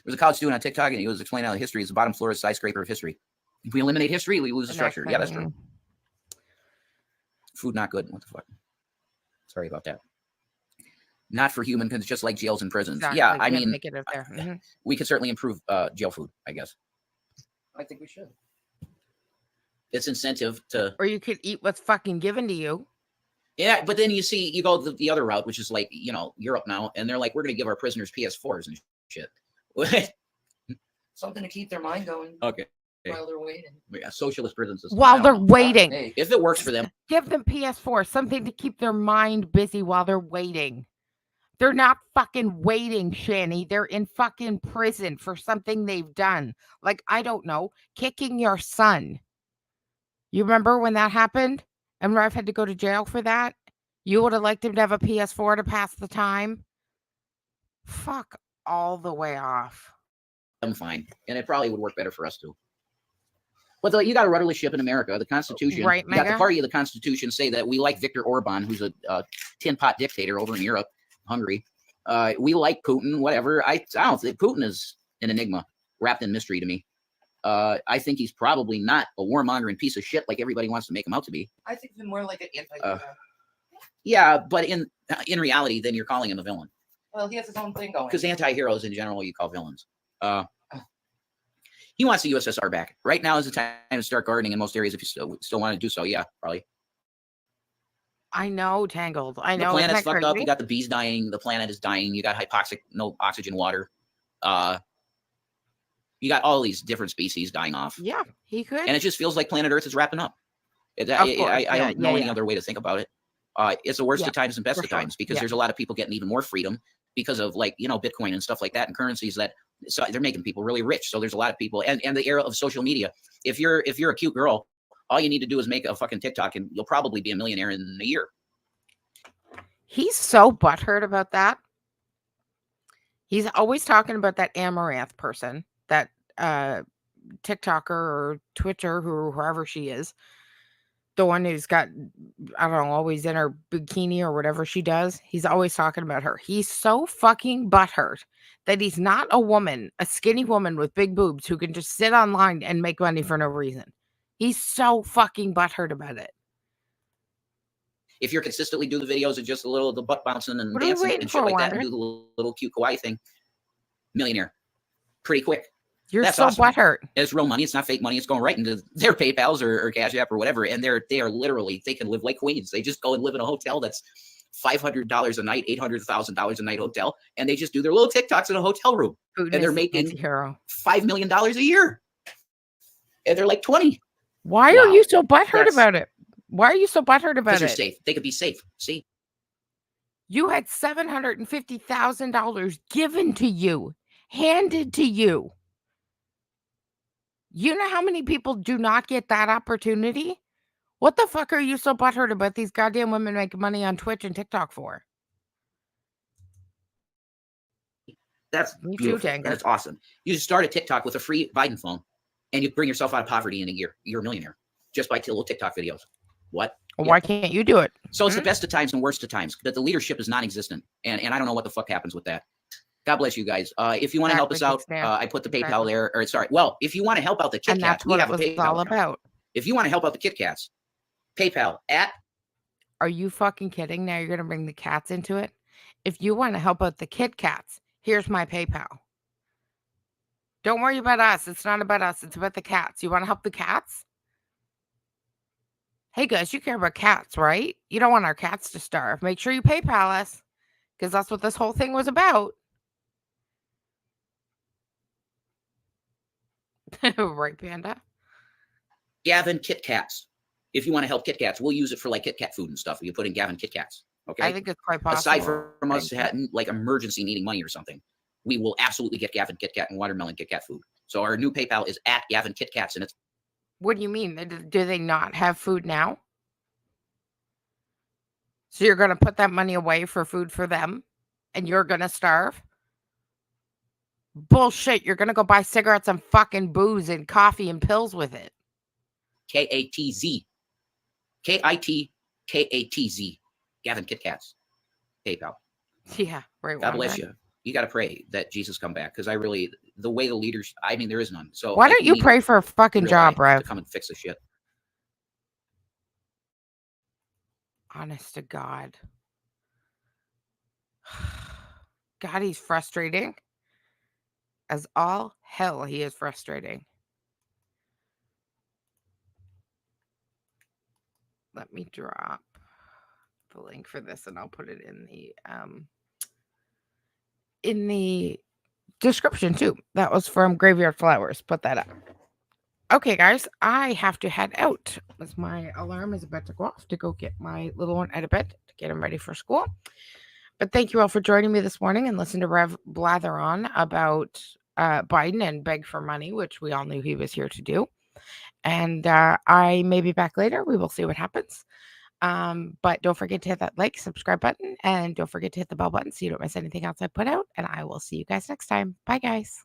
[SPEAKER 2] There's a college student on TikTok, and he was explaining how history is the bottom floor of the skyscraper of history. If we eliminate history, we lose the structure. Yeah, that's true. Food not good. What the fuck? Sorry about that. Not for human, because it's just like jails and prisons. Exactly. Yeah, I mean, we could certainly improve jail food, I guess.
[SPEAKER 3] I think we should.
[SPEAKER 2] It's incentive to...
[SPEAKER 1] Or you could eat what's fucking given to you.
[SPEAKER 2] Yeah, but then you go the other route, which is like, Europe now, and they're like, we're going to give our prisoners PS4s and shit.
[SPEAKER 3] Something to keep their mind going.
[SPEAKER 2] Okay.
[SPEAKER 3] While they're waiting.
[SPEAKER 2] Yeah, socialist prison system.
[SPEAKER 1] While they're waiting.
[SPEAKER 2] If it works for them.
[SPEAKER 1] Give them PS4, something to keep their mind busy while they're waiting. They're not fucking waiting, Shanny. They're in fucking prison for something they've done. Like, I don't know, kicking your son. You remember when that happened? And Rev had to go to jail for that? You would have liked him to have a PS4 to pass the time? Fuck all the way off.
[SPEAKER 2] I'm fine. And it probably would work better for us too. But you got a rudderless ship in America. The Constitution,
[SPEAKER 1] right,
[SPEAKER 2] you got the party of the Constitution say that we like Viktor Orban, who's a tin pot dictator over in Europe, Hungary. We like Putin, whatever. I don't think Putin is an enigma wrapped in mystery to me. I think he's probably not a warmongering piece of shit like everybody wants to make him out to be.
[SPEAKER 3] I think he's more like an anti-hero.
[SPEAKER 2] Yeah, but in reality, then you're calling him a villain.
[SPEAKER 3] Well, he has his own thing going.
[SPEAKER 2] Because anti-heroes in general, you call villains. He wants the USSR back. Right now is the time to start gardening in most areas if you still want to do so. Yeah, probably.
[SPEAKER 1] I know, Tangled. I know.
[SPEAKER 2] The planet's fucked up. You got the bees dying. The planet is dying. You got hypoxic, no oxygen water. You got all these different species dying off.
[SPEAKER 1] Yeah, he could.
[SPEAKER 2] And it just feels like planet Earth is wrapping up. I don't know any other way to think about it. It's the worst of times and best of times because there's a lot of people getting even more freedom because of Bitcoin and stuff like that and currencies that they're making people really rich. So there's a lot of people and the era of social media. If you're a cute girl, all you need to do is make a fucking TikTok and you'll probably be a millionaire in a year.
[SPEAKER 1] He's so butthurt about that. He's always talking about that Amaranth person, that TikToker or Twitcher, whoever she is. The one who's got, I don't know, always in her bikini or whatever she does. He's always talking about her. He's so fucking butthurt that he's not a woman, a skinny woman with big boobs who can just sit online and make money for no reason. He's so fucking butthurt about it.
[SPEAKER 2] If you're consistently do the videos of just a little of the butt bouncing and
[SPEAKER 1] What are we
[SPEAKER 2] dancing
[SPEAKER 1] waiting
[SPEAKER 2] and shit
[SPEAKER 1] for,
[SPEAKER 2] like that, and
[SPEAKER 1] Wanda?
[SPEAKER 2] do the little cute kawaii thing, millionaire, pretty quick.
[SPEAKER 1] You're
[SPEAKER 2] That's
[SPEAKER 1] so
[SPEAKER 2] awesome.
[SPEAKER 1] butthurt.
[SPEAKER 2] It's real money. It's not fake money. It's going right into their PayPals or Cash App or whatever. And they are literally, they can live like queens. They just go and live in a hotel that's $500 a night, $800,000 a night hotel, and they just do their little TikToks in a hotel room.
[SPEAKER 1] Putin
[SPEAKER 2] And they're
[SPEAKER 1] is the
[SPEAKER 2] making
[SPEAKER 1] anti-hero.
[SPEAKER 2] $5 million a year. And they're like 20.
[SPEAKER 1] Why are
[SPEAKER 2] Wow.
[SPEAKER 1] you so butthurt
[SPEAKER 2] That's-
[SPEAKER 1] about it? Why are you so butthurt about
[SPEAKER 2] Because they're
[SPEAKER 1] it?
[SPEAKER 2] safe. They could be safe. See?
[SPEAKER 1] You had $750,000 given to you, handed to you. You know how many people do not get that opportunity? What the fuck are you so butthurt about these goddamn women making money on Twitch and TikTok for?
[SPEAKER 2] That's
[SPEAKER 1] Me too,
[SPEAKER 2] beautiful.
[SPEAKER 1] Tango.
[SPEAKER 2] That's awesome. You just start a TikTok with a free Biden phone, and you bring yourself out of poverty in a year. You're a millionaire just by little TikTok videos. What?
[SPEAKER 1] Well, why can't you do it?
[SPEAKER 2] So it's the best of times and worst of times. That the leadership is non-existent, and I don't know what the fuck happens with that. God bless you guys. If you want to help us out, I put the PayPal there. Or sorry, well, if you want to help out the Kit
[SPEAKER 1] And
[SPEAKER 2] Kat,
[SPEAKER 1] that's
[SPEAKER 2] we
[SPEAKER 1] what it
[SPEAKER 2] have a
[SPEAKER 1] was
[SPEAKER 2] PayPal
[SPEAKER 1] all
[SPEAKER 2] account.
[SPEAKER 1] about.
[SPEAKER 2] If you want to help out the Kit Kats, PayPal at.
[SPEAKER 1] Are you fucking kidding? Now you're going to bring the cats into it? If you want to help out the Kit Kats, here's my PayPal. Don't worry about us. It's not about us. It's about the cats. You want to help the cats? Hey, guys, you care about cats, right? You don't want our cats to starve. Make sure you PayPal us, because that's what this whole thing was about. Right, Panda?
[SPEAKER 2] Gavin Kit Kats. If you want to help Kit Kats, we'll use it for like Kit Kat food and stuff. You put in Gavin Kit Kats. Okay.
[SPEAKER 1] I think it's quite possible.
[SPEAKER 2] Aside from us having like emergency needing money or something, we will absolutely get Gavin Kit Kat and watermelon Kit Kat food. So our new PayPal is at Gavin Kit Kats, and it's.
[SPEAKER 1] What do you mean? Do they not have food now? So you're going to put that money away for food for them, and you're going to starve? Bullshit. You're going to go buy cigarettes and fucking booze and coffee and pills with it.
[SPEAKER 2] KATZ. KITKATZ. Gavin Kit Kats. PayPal.
[SPEAKER 1] Yeah, right.
[SPEAKER 2] God bless you. You got to pray that Jesus come back, because I really, the way the leaders, I mean, there is none. So
[SPEAKER 1] why don't you pray for a fucking job, Rev?
[SPEAKER 2] to come and fix the shit.
[SPEAKER 1] Honest to God. God, he's frustrating. As all hell, he is frustrating. Let me drop the link for this, and I'll put it in the description too. That was from Graveyard Flowers. Put that up. Okay, guys, I have to head out as my alarm is about to go off to go get my little one out of bed to get him ready for school. But thank you all for joining me this morning and listen to Rev blather on about Biden and beg for money, which we all knew he was here to do. And I may be back later. We will see what happens. But don't forget to hit that like, subscribe button, and don't forget to hit the bell button so you don't miss anything else I put out. And I will see you guys next time. Bye, guys.